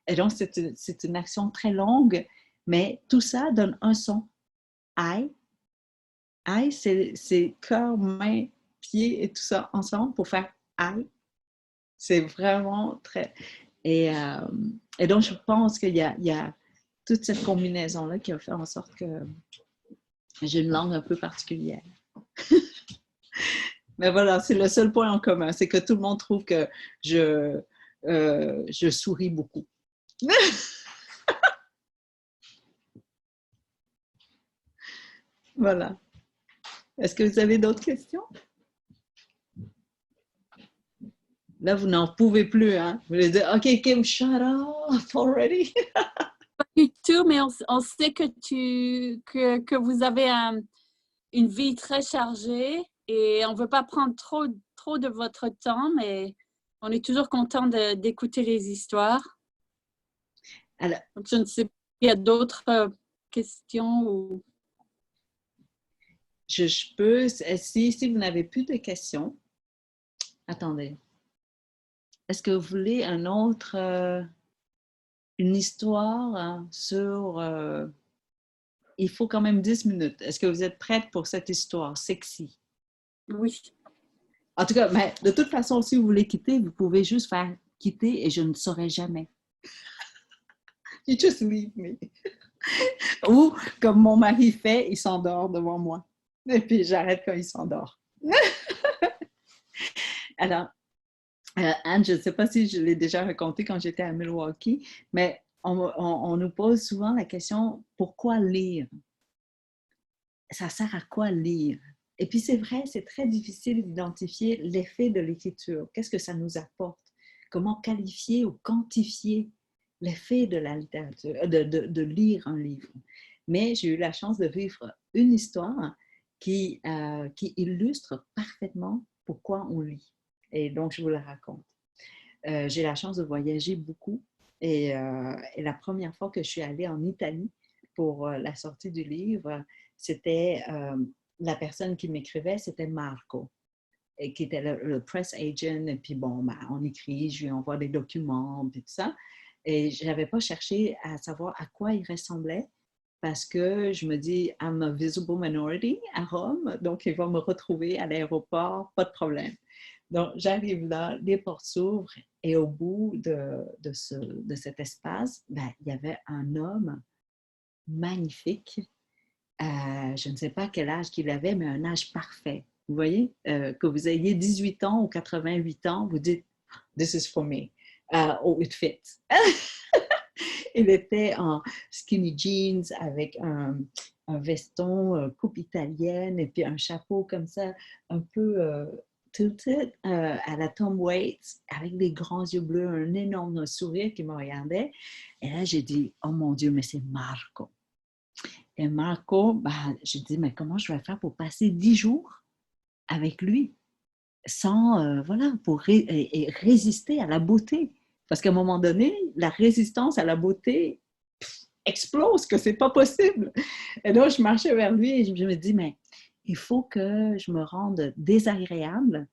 Et donc, c'est une action très longue, mais tout ça donne un son. I. I, c'est cœur, main, pied et tout ça ensemble pour faire I. C'est vraiment très... Et donc, je pense qu'il y a toute cette combinaison-là qui a fait en sorte que j'ai une langue un peu particulière. Mais voilà, c'est le seul point en commun, c'est que tout le monde trouve que je souris beaucoup. Voilà. Est-ce que vous avez d'autres questions? Là, vous n'en pouvez plus, hein? Vous allez dire, OK, Kim, shut up already. Pas du tout, mais on sait que vous avez une vie très chargée et on ne veut pas prendre trop de votre temps, mais on est toujours content d'écouter les histoires. Alors, donc, je ne sais pas s'il y a d'autres questions ou... Je peux, si vous n'avez plus de questions, attendez. Est-ce que vous voulez une histoire sur... il faut quand même 10 minutes. Est-ce que vous êtes prête pour cette histoire sexy? Oui. En tout cas, mais de toute façon, si vous voulez quitter, vous pouvez juste faire quitter et je ne saurai jamais. You just leave me. Ou, comme mon mari fait, il s'endort devant moi. Et puis, j'arrête quand il s'endort. Alors, Anne, je ne sais pas si je l'ai déjà raconté quand j'étais à Milwaukee, mais on nous pose souvent la question, pourquoi lire? Ça sert à quoi lire? Et puis, c'est vrai, c'est très difficile d'identifier l'effet de l'écriture. Qu'est-ce que ça nous apporte? Comment qualifier ou quantifier l'effet de la littérature, de lire un livre? Mais j'ai eu la chance de vivre une histoire qui illustre parfaitement pourquoi on lit. Et donc, je vous la raconte. J'ai la chance de voyager beaucoup. Et la première fois que je suis allée en Italie pour la sortie du livre, c'était la personne qui m'écrivait, c'était Marco, et qui était le press agent. Et puis bon, ben, on écrit, je lui envoie des documents, puis tout ça. Et je n'avais pas cherché à savoir à quoi il ressemblait parce que je me dis, I'm a visible minority à Rome, donc il va me retrouver à l'aéroport, pas de problème. Donc, j'arrive là, les portes s'ouvrent et au bout de cet espace, ben, il y avait un homme magnifique. Je ne sais pas quel âge qu'il avait, mais un âge parfait. Vous voyez, que vous ayez 18 ans ou 88 ans, vous dites, this is for me. Oh, it fits. Il était en skinny jeans avec un veston coupe italienne et puis un chapeau comme ça, un peu tilted à la Tom Waits, avec des grands yeux bleus, un énorme sourire qui me regardait. Et là, j'ai dit, oh mon Dieu, mais c'est Marco. Et Marco, ben, j'ai dit, mais comment je vais faire pour passer 10 jours avec lui sans, voilà, pour résister à la beauté. Parce qu'à un moment donné, la résistance à la beauté explose, que c'est pas possible. Et donc, je marchais vers lui et je me dis, mais il faut que je me rende désagréable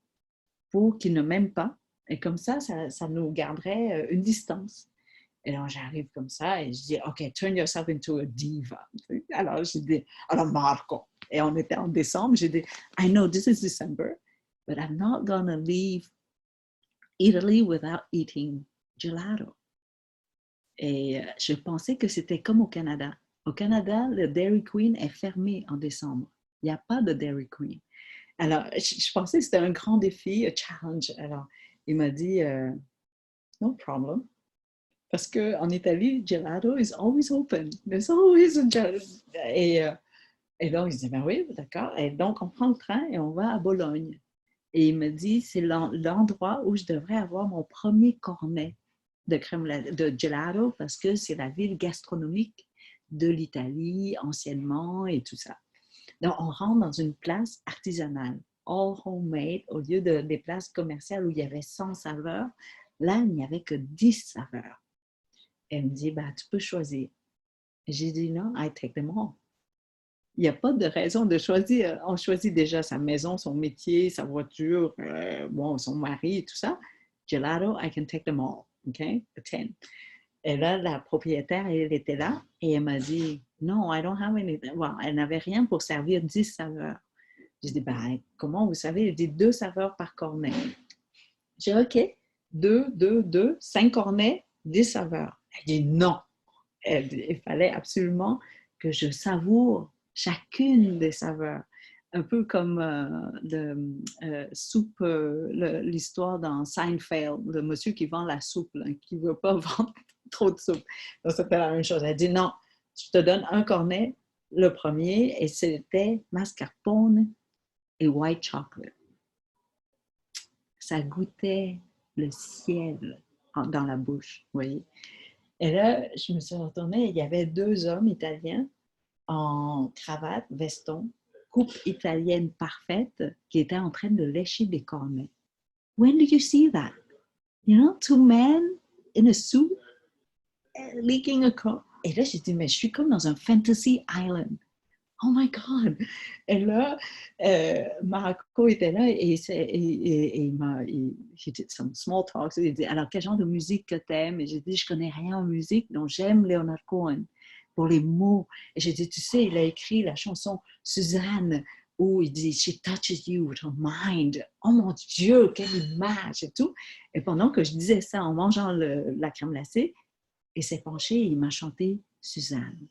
pour qu'il ne m'aime pas. Et comme ça nous garderait une distance. Et donc, j'arrive comme ça et je dis, OK, turn yourself into a diva. Alors, j'ai dit, alors Marco. Et on était en décembre, j'ai dit, I know this is December, but I'm not gonna leave Italy without eating gelato. Et je pensais que c'était comme au Canada. Au Canada, le Dairy Queen est fermé en décembre. Il n'y a pas de Dairy Queen. Alors, je pensais que c'était un grand défi, un challenge. Alors, il m'a dit, no problem. Parce qu'en Italie, gelato is always open. There's always a gelato. Et donc, je dis, ben oui, d'accord. Et donc, on prend le train et on va à Bologne. Et il me dit, c'est l'endroit où je devrais avoir mon premier cornet de gelato parce que c'est la ville gastronomique de l'Italie anciennement et tout ça. Donc, on rentre dans une place artisanale, all homemade, au lieu des places commerciales où il y avait 100 saveurs. Là, il n'y avait que 10 saveurs. Elle me dit, bah, tu peux choisir. J'ai dit, non, I take them all. Il n'y a pas de raison de choisir. On choisit déjà sa maison, son métier, sa voiture, bon, son mari et tout ça. Gelato, I can take them all. OK? 10. Et là, la propriétaire, elle était là et elle m'a dit, non, I don't have anything. Well, elle n'avait rien pour servir 10 saveurs. J'ai dit, ben, comment vous savez? Elle dit 2 saveurs par cornet. J'ai dit, OK, 2, 5 cornets, 10 saveurs. Elle dit, non. Il fallait absolument que je savoure chacune des saveurs. Un peu comme soupe, l'histoire dans Seinfeld, le monsieur qui vend la soupe, là, qui ne veut pas vendre trop de soupe. Donc, c'était la même chose. Elle dit, non, je te donne un cornet, le premier, et c'était mascarpone et white chocolate. Ça goûtait le ciel dans la bouche, vous voyez. Et là, je me suis retournée, il y avait 2 hommes italiens en cravate, veston, coupe italienne parfaite, qui étaient en train de lécher des cornets. When do you see that? You know, 2 men in a suit, leaking a cornet. Et là, j'ai dit, mais je suis comme dans un fantasy island. Oh my God! Et là, Marco était là et il did some small talk. Il dit, alors, quel genre de musique que t'aimes? Et j'ai dit, je connais rien en musique, donc j'aime Leonard Cohen pour les mots. Et j'ai dit, tu sais, il a écrit la chanson Suzanne où il dit, she touches you with her mind. Oh mon Dieu, quelle image et tout. Et pendant que je disais ça en mangeant la crème glacée, il s'est penché et il m'a chanté Suzanne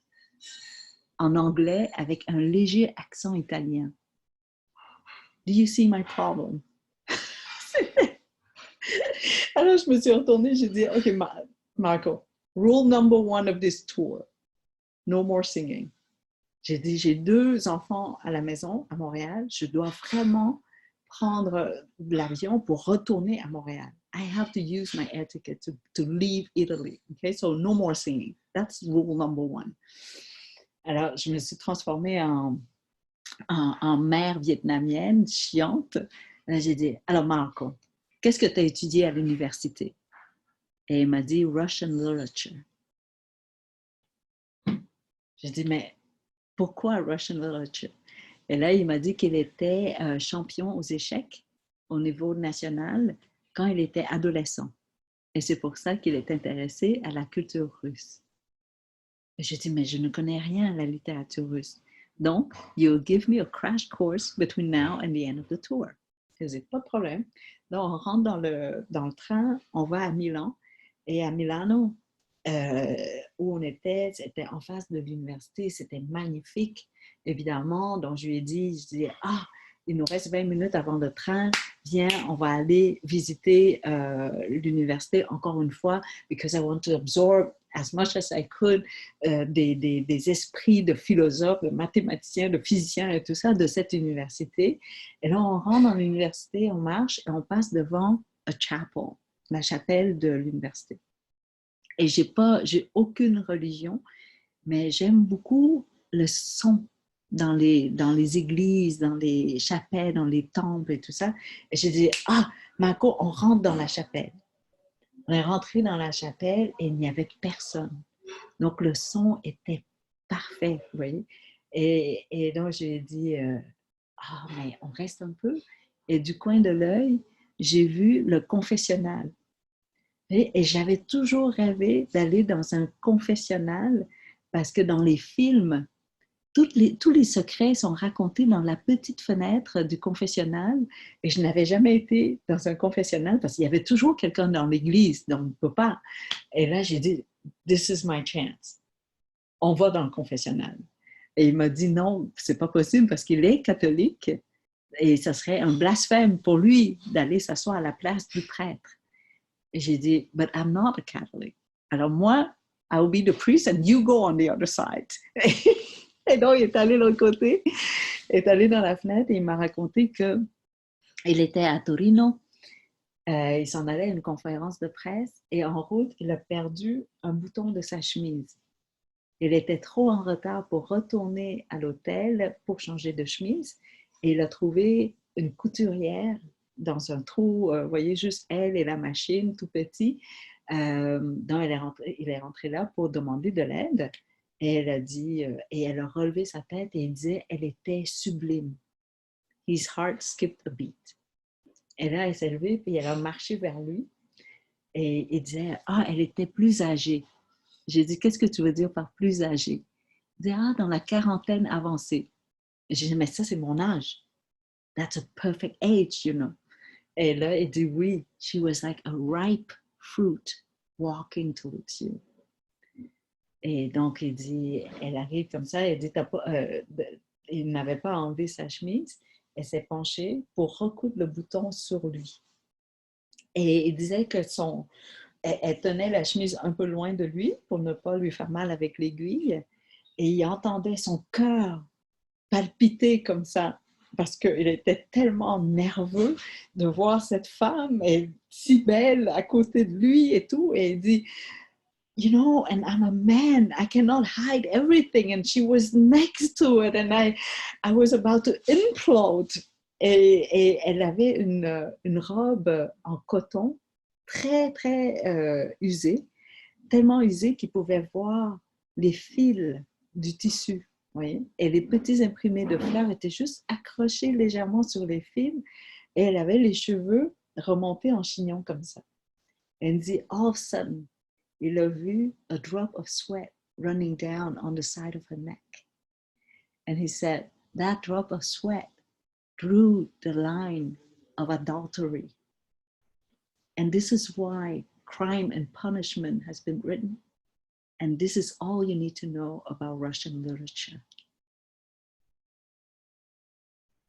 en anglais avec un léger accent italien. Do you see my problem? Alors, je me suis retournée, j'ai dit, OK, Marco, rule number 1 of this tour, no more singing. J'ai dit, j'ai 2 enfants à la maison, à Montréal, je dois vraiment prendre l'avion pour retourner à Montréal. I have to use my air ticket to leave Italy. Okay, so no more singing. That's rule number 1. Alors, je me suis transformée en mère vietnamienne, chiante. J'ai dit, alors Marco, qu'est-ce que tu as étudié à l'université? Et il m'a dit Russian literature. J'ai dit, mais pourquoi Russian literature? Et là, il m'a dit qu'il était champion aux échecs au niveau national quand il était adolescent. Et c'est pour ça qu'il est intéressé à la culture russe. Et j'ai dit, mais je ne connais rien à la littérature russe. Donc, you'll give me a crash course between now and the end of the tour. Je dis, pas de problème. Donc, on rentre dans le train, on va à Milan. Et à Milano, où on était, c'était en face de l'université, c'était magnifique, évidemment. Donc, je lui ai dit, il nous reste 20 minutes avant le train, viens, on va aller visiter l'université encore une fois, because I want to absorb as much as I could des esprits de philosophes, de mathématiciens, de physiciens et tout ça de cette université. Et là, on rentre dans l'université, on marche et on passe devant a chapel, la chapelle de l'université. Et j'ai aucune religion, mais j'aime beaucoup le son dans les églises, dans les chapelles, dans les temples et tout ça. Et j'ai dit, Marco, on rentre dans la chapelle. On est rentré dans la chapelle et il n'y avait personne. Donc, le son était parfait, vous voyez. Et donc, j'ai dit, mais on reste un peu. Et du coin de l'œil, j'ai vu le confessionnal. Et j'avais toujours rêvé d'aller dans un confessionnal parce que dans les films, tous les secrets sont racontés dans la petite fenêtre du confessionnal et je n'avais jamais été dans un confessionnal parce qu'il y avait toujours quelqu'un dans l'église, donc on ne peut pas. Et là, j'ai dit, this is my chance. On va dans le confessionnal. Et il m'a dit non, c'est pas possible parce qu'il est catholique et ça serait un blasphème pour lui d'aller s'asseoir à la place du prêtre. Et j'ai dit, but I'm not a Catholic. Alors moi, I'll be the priest and you go on the other side. Et donc, il est allé de l'autre côté, il est allé dans la fenêtre et il m'a raconté qu'il était à Torino. Il s'en allait à une conférence de presse et en route, il a perdu un bouton de sa chemise. Il était trop en retard pour retourner à l'hôtel pour changer de chemise et il a trouvé une couturière dans un trou, vous voyez, juste elle et la machine, tout petit. Donc, il est rentré là pour demander de l'aide. Et elle a dit, et elle a relevé sa tête et il disait, elle était sublime. His heart skipped a beat. Et là, elle s'est levée, puis elle a marché vers lui. Et il disait, elle était plus âgée. J'ai dit, qu'est-ce que tu veux dire par plus âgée? Il dit, dans la quarantaine avancée. J'ai dit, mais ça, c'est mon âge. That's a perfect age, you know. Et là, il dit, oui, she was like a ripe fruit walking towards you. Et donc, il dit, elle arrive comme ça, elle dit, il n'avait pas enlevé sa chemise, elle s'est penchée pour recoudre le bouton sur lui. Et il disait que elle tenait la chemise un peu loin de lui pour ne pas lui faire mal avec l'aiguille, et il entendait son cœur palpiter comme ça, parce qu'il était tellement nerveux de voir cette femme si belle à côté de lui et tout, et il dit, you know, and I'm a man, I cannot hide everything. And she was next to it, and I was about to implode. Et elle avait une robe en coton très, très usée, tellement usée qu'il pouvait voir les fils du tissu. Voyez? Et les petits imprimés de fleurs étaient juste accrochés légèrement sur les fils, et elle avait les cheveux remontés en chignon comme ça. Elle dit, all of a sudden, il a vu a drop of sweat running down on the side of her neck. And he said, that drop of sweat drew the line of adultery. And this is why Crime and Punishment has been written. And this is all you need to know about Russian literature.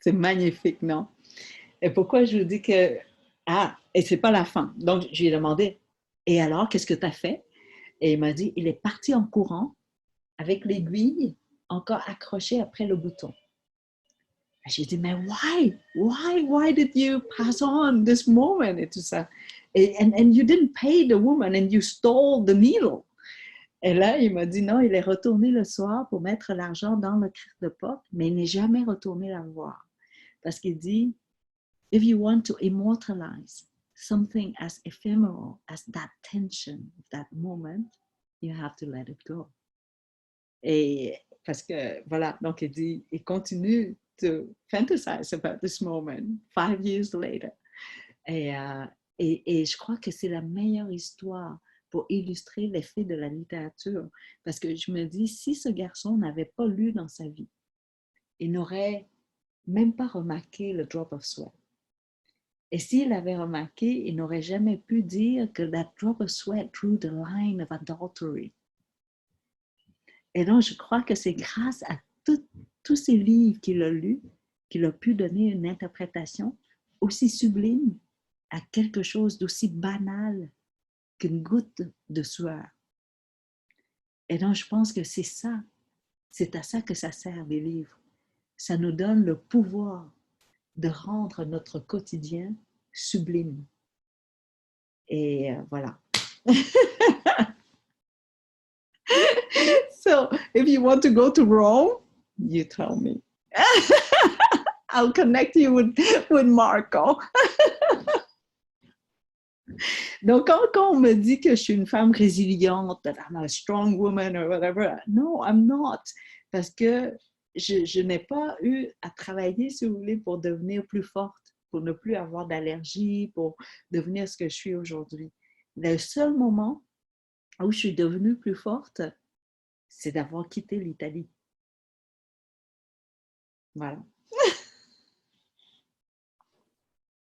C'est magnifique, non? Et pourquoi je vous dis que... et c'est pas la fin. Donc, je lui ai demandé, et alors, qu'est-ce que tu as fait? Et il m'a dit, il est parti en courant avec l'aiguille encore accrochée après le bouton. Et j'ai dit, mais why did you pass on this moment? Et tout ça. And you didn't pay the woman and you stole the needle. Et là, il m'a dit, non, il est retourné le soir pour mettre l'argent dans le carte-de-porte, mais il n'est jamais retourné la voir. Parce qu'il dit, if you want to immortalize something as ephemeral as that tension, that moment, you have to let it go. Et parce que, voilà, donc il continue to fantasize about this moment 5 years later. Et je crois que c'est la meilleure histoire pour illustrer l'effet de la littérature. Parce que je me dis, si ce garçon n'avait pas lu dans sa vie, il n'aurait même pas remarqué le drop of sweat. Et s'il avait remarqué, il n'aurait jamais pu dire que that drop of sweat drew the line of adultery. Et donc, je crois que c'est grâce à tous ces livres qu'il a lus qu'il a pu donner une interprétation aussi sublime à quelque chose d'aussi banal qu'une goutte de sueur. Et donc, je pense que c'est ça, c'est à ça que ça sert, les livres. Ça nous donne le pouvoir de rendre notre quotidien sublime. Et voilà. So, if you want to go to Rome, you tell me. I'll connect you with Marco. Donc, quand on me dit que je suis une femme résiliente, that I'm a strong woman or whatever, no, I'm not. Parce que je n'ai pas eu à travailler, si vous voulez, pour devenir plus forte, pour ne plus avoir d'allergie, pour devenir ce que je suis aujourd'hui. Le seul moment où je suis devenue plus forte, c'est d'avoir quitté l'Italie. Voilà.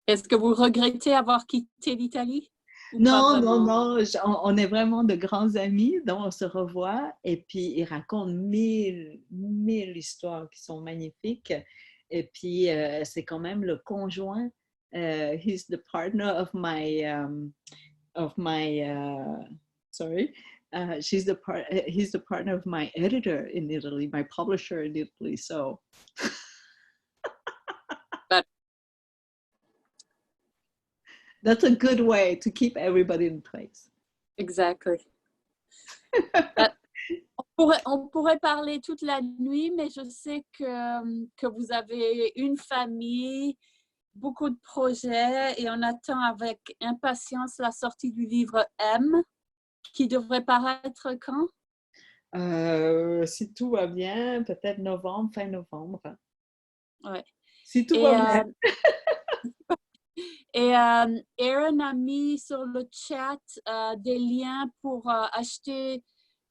Est-ce que vous regrettez avoir quitté l'Italie? Non, on est vraiment de grands amis, donc on se revoit et puis il raconte mille histoires qui sont magnifiques. Et puis c'est quand même le conjoint, he's the partner of my, he's the partner of my editor in Italy, my publisher in Italy, so. That's a good way to keep everybody in place. Exactly. On pourrait parler toute la nuit, mais je sais que vous avez une famille, beaucoup de projets et on attend avec impatience la sortie du livre M, qui devrait paraître quand? Si tout va bien, peut-être novembre, fin novembre. Ouais. Si tout va bien. Et Aaron a mis sur le chat des liens pour acheter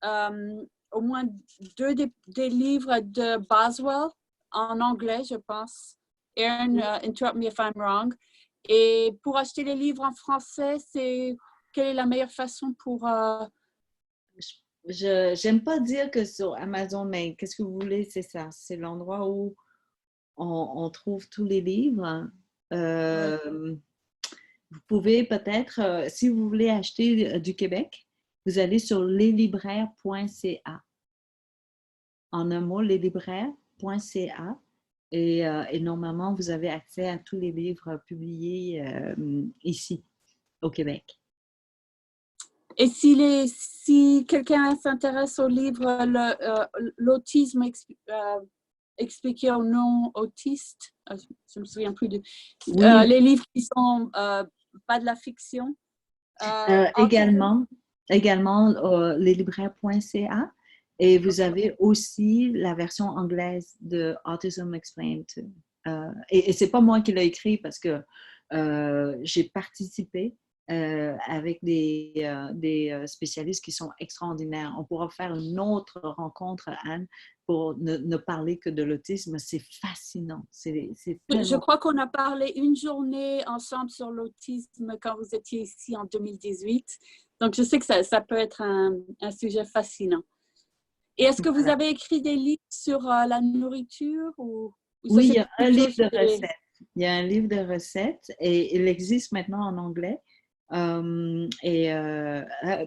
au moins deux des livres de Boswell en anglais, je pense. Aaron, interrupt me if I'm wrong. Et pour acheter les livres en français, quelle est la meilleure façon pour... J'aime pas dire que sur Amazon, mais qu'est-ce que vous voulez, c'est ça. C'est l'endroit où on trouve tous les livres. Vous pouvez peut-être, si vous voulez acheter du Québec, vous allez sur leslibraires.ca. En un mot, leslibraires.ca. Et normalement, vous avez accès à tous les livres publiés ici, au Québec. Et si quelqu'un s'intéresse au livre L'autisme expliqué aux non-autistes, je ne me souviens plus de... Oui. Les livres qui sont pas de la fiction. Également leslibraires.ca. Et vous avez aussi la version anglaise de Autism Explained. Et ce n'est pas moi qui l'ai écrit parce que j'ai participé avec des spécialistes qui sont extraordinaires. On pourra faire une autre rencontre, Anne, pour ne parler que de l'autisme. C'est fascinant. Je crois qu'on a parlé une journée ensemble sur l'autisme quand vous étiez ici en 2018. Donc, je sais que ça peut être un sujet fascinant. Et est-ce que vous avez écrit des livres sur la nourriture ou oui, il y a un livre de recettes. Il y a un livre de recettes et il existe maintenant en anglais.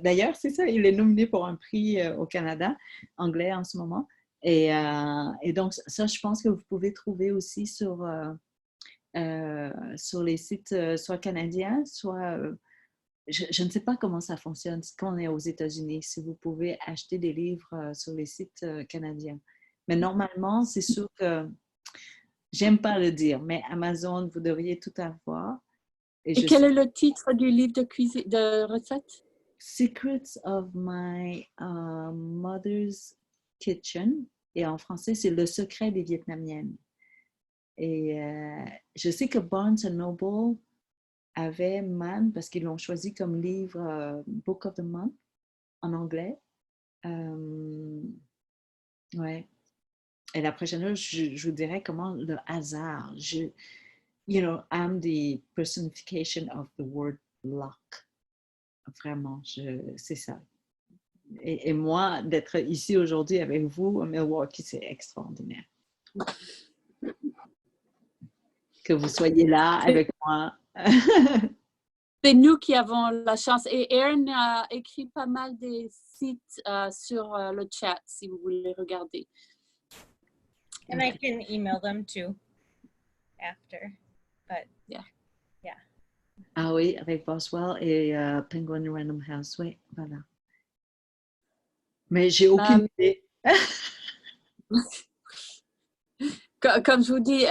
D'ailleurs, c'est ça, il est nominé pour un prix au Canada, anglais en ce moment. Et donc, ça, je pense que vous pouvez trouver aussi sur les sites soit canadiens, soit... je ne sais pas comment ça fonctionne quand on est aux États-Unis, si vous pouvez acheter des livres sur les sites canadiens. Mais normalement, c'est sûr que, j'aime pas le dire, mais Amazon, vous devriez tout avoir. Et Et quel est le titre du livre de cuisine, de recettes? Secrets of My Mother's Kitchen. Et en français, c'est Le secret des Vietnamiennes. Et je sais que Barnes Noble avait Man, parce qu'ils l'ont choisi comme livre Book of the Month en anglais. Ouais. Et la prochaine fois, je vous dirais comment le hasard. You know, I'm the personification of the word luck. Vraiment, c'est ça. Et moi, d'être ici aujourd'hui avec vous à Milwaukee, c'est extraordinaire. Que vous soyez là avec moi. C'est nous qui avons la chance. Et Erin a écrit pas mal des sites sur le chat, si vous voulez regarder. And I can email them too after. But Yeah. Ah oui, avec Boswell et Penguin Random House, oui, voilà. Mais j'ai aucune idée. Comme je vous dis,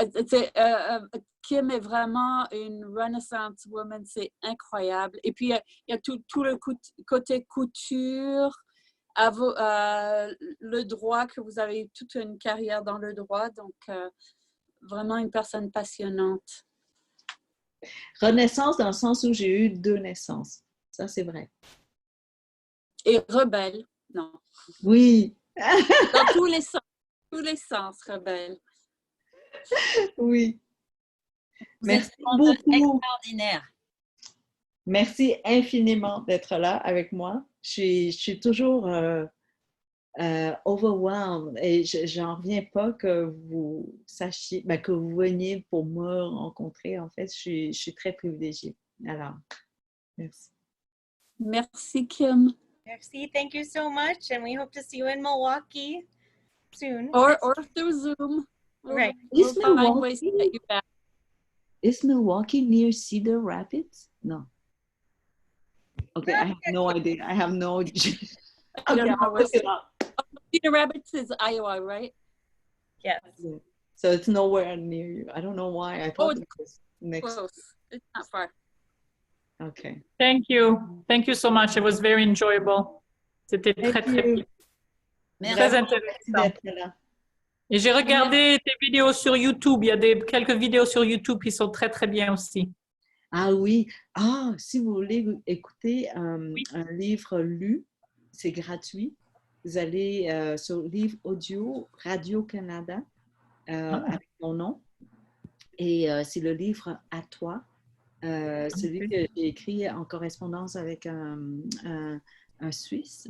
Kim est vraiment une Renaissance woman, c'est incroyable. Et puis, il y a tout le côté couture, le droit, que vous avez toute une carrière dans le droit, donc vraiment une personne passionnante. Renaissance dans le sens où j'ai eu 2 naissances. Ça, c'est vrai. Et rebelle, non. Oui. Dans tous les sens, rebelle. Oui. Vous Merci êtes vraiment beaucoup. extraordinaire. Merci infiniment d'être là avec moi. Je suis toujours overwhelmed et j'en reviens pas que vous sachiez, que vous veniez pour me rencontrer. En fait, je suis très privilégiée. Alors, merci. Merci, Kim. merci. Thank you so much. And we hope to see you in Milwaukee soon. Or through Zoom. Right. We'll find ways to get you back. Is Milwaukee near Cedar Rapids? No. Okay, I have no idea. I have no. I don't Okay, know. I'll look it up. Cedar Rapids is Iowa, right? Yes. So it's nowhere near you. I don't know why. I thought it was next. Close. It's not far. Okay. Thank you. Thank you so much. It was very enjoyable. C'était très, très bien. Très intéressant. Et j'ai regardé tes vidéos sur YouTube. Il y a quelques vidéos sur YouTube qui sont très, très bien aussi. Ah oui. Ah, si vous voulez écouter un livre lu, c'est gratuit. Vous allez sur le livre audio Radio-Canada avec mon nom. Et c'est le livre À toi. Celui que j'ai écrit en correspondance avec un Suisse,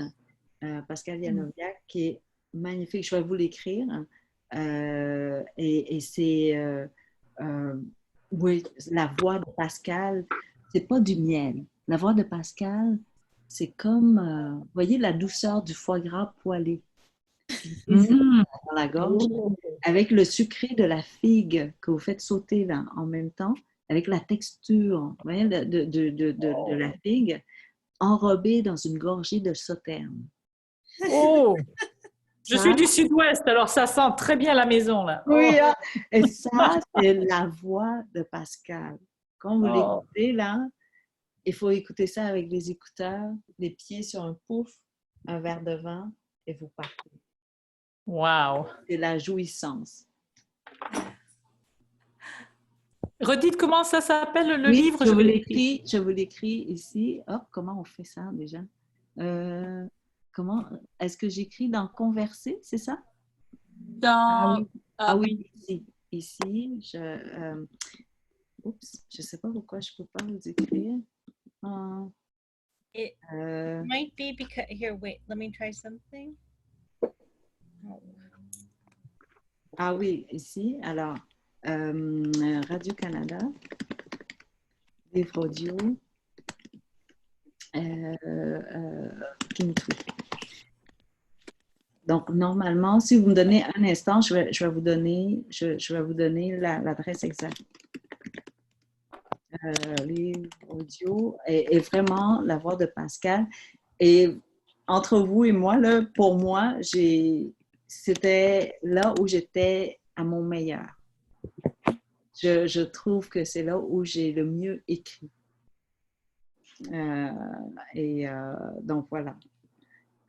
Pascal Yanoviak, qui est magnifique. Je vais vous l'écrire. Et c'est oui, la voix de Pascal, c'est pas du miel. La voix de Pascal, c'est comme, vous voyez, la douceur du foie gras poêlé dans la gorge, avec le sucré de la figue que vous faites sauter là en même temps, avec la texture, vous voyez, de la figue enrobée dans une gorgée de sauterne. Oh! Je suis du sud-ouest, alors ça sent très bien la maison, là. Oui, hein? Et ça, c'est la voix de Pascal. Quand vous l'écoutez, là, il faut écouter ça avec les écouteurs, les pieds sur un pouf, un verre de vin, et vous partez. Wow! C'est la jouissance. Redites comment ça s'appelle le Oui, livre? je vous l'écris ici. Oh, comment on fait ça déjà? Comment est-ce que j'écris dans Converser, c'est ça? Oui, ici, oups, je ne sais pas pourquoi je ne peux pas vous écrire. It might be because, here, wait, let me try something. Oh. Ah oui, ici, alors, Radio-Canada, livre audio, Kimitri. Donc, normalement, si vous me donnez un instant, je vais vous donner l'adresse exacte. Livre audio et vraiment la voix de Pascal. Et entre vous et moi, là, pour moi, c'était là où j'étais à mon meilleur. Je trouve que c'est là où j'ai le mieux écrit. Donc voilà.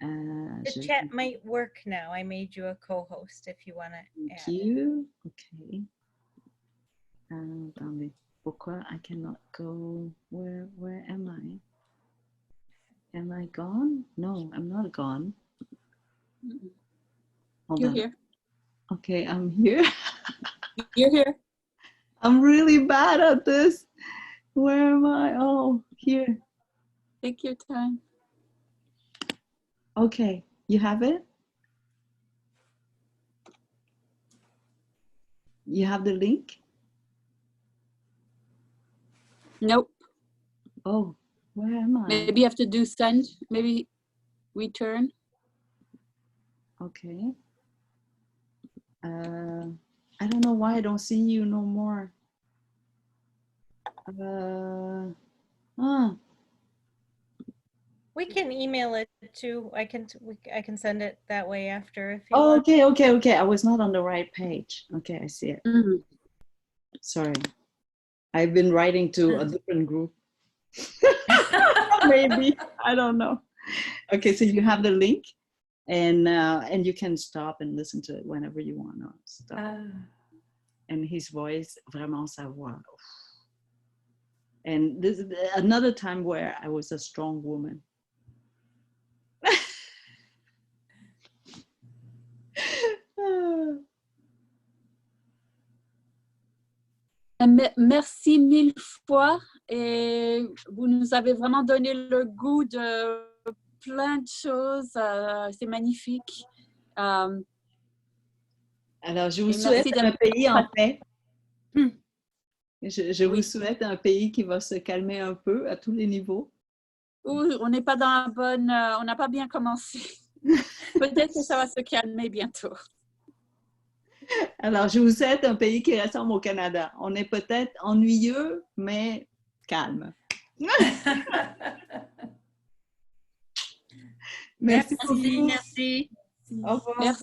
The chat might work now. I made you a co-host if you want to Thank add. you. Okay. Attendez. Pourquoi I cannot go? Where am I? Am I gone? No, I'm not gone. Hold You're on. here. Okay, I'm here. You're here. I'm really bad at this. Where am I? Oh, here. Take your time. Okay, you have it? You have the link? Nope. Oh, where am I? Maybe you have to do send. Maybe return. Okay. I don't know why I don't see you no more. We can email it too. I can send it that way after if you Oh, want. okay. I was not on the right page. Okay, I see it. Mhm. Sorry. I've been writing to a different group. Maybe. I don't know. Okay, so you have the link and you can stop and listen to it whenever you want to stop. And his voice, vraiment sa voix. And this is another time where I was a strong woman. Merci mille fois et vous nous avez vraiment donné le goût de plein de choses. C'est magnifique. Alors, je vous Et souhaite merci un pays en paix. Hmm. Je vous souhaite un pays qui va se calmer un peu à tous les niveaux. On n'est pas dans la bonne... on n'a pas bien commencé. Peut-être que ça va se calmer bientôt. Alors, je vous souhaite un pays qui ressemble au Canada. On est peut-être ennuyeux, mais calme. Merci beaucoup. Merci. Au revoir. Merci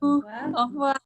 beaucoup. Au revoir.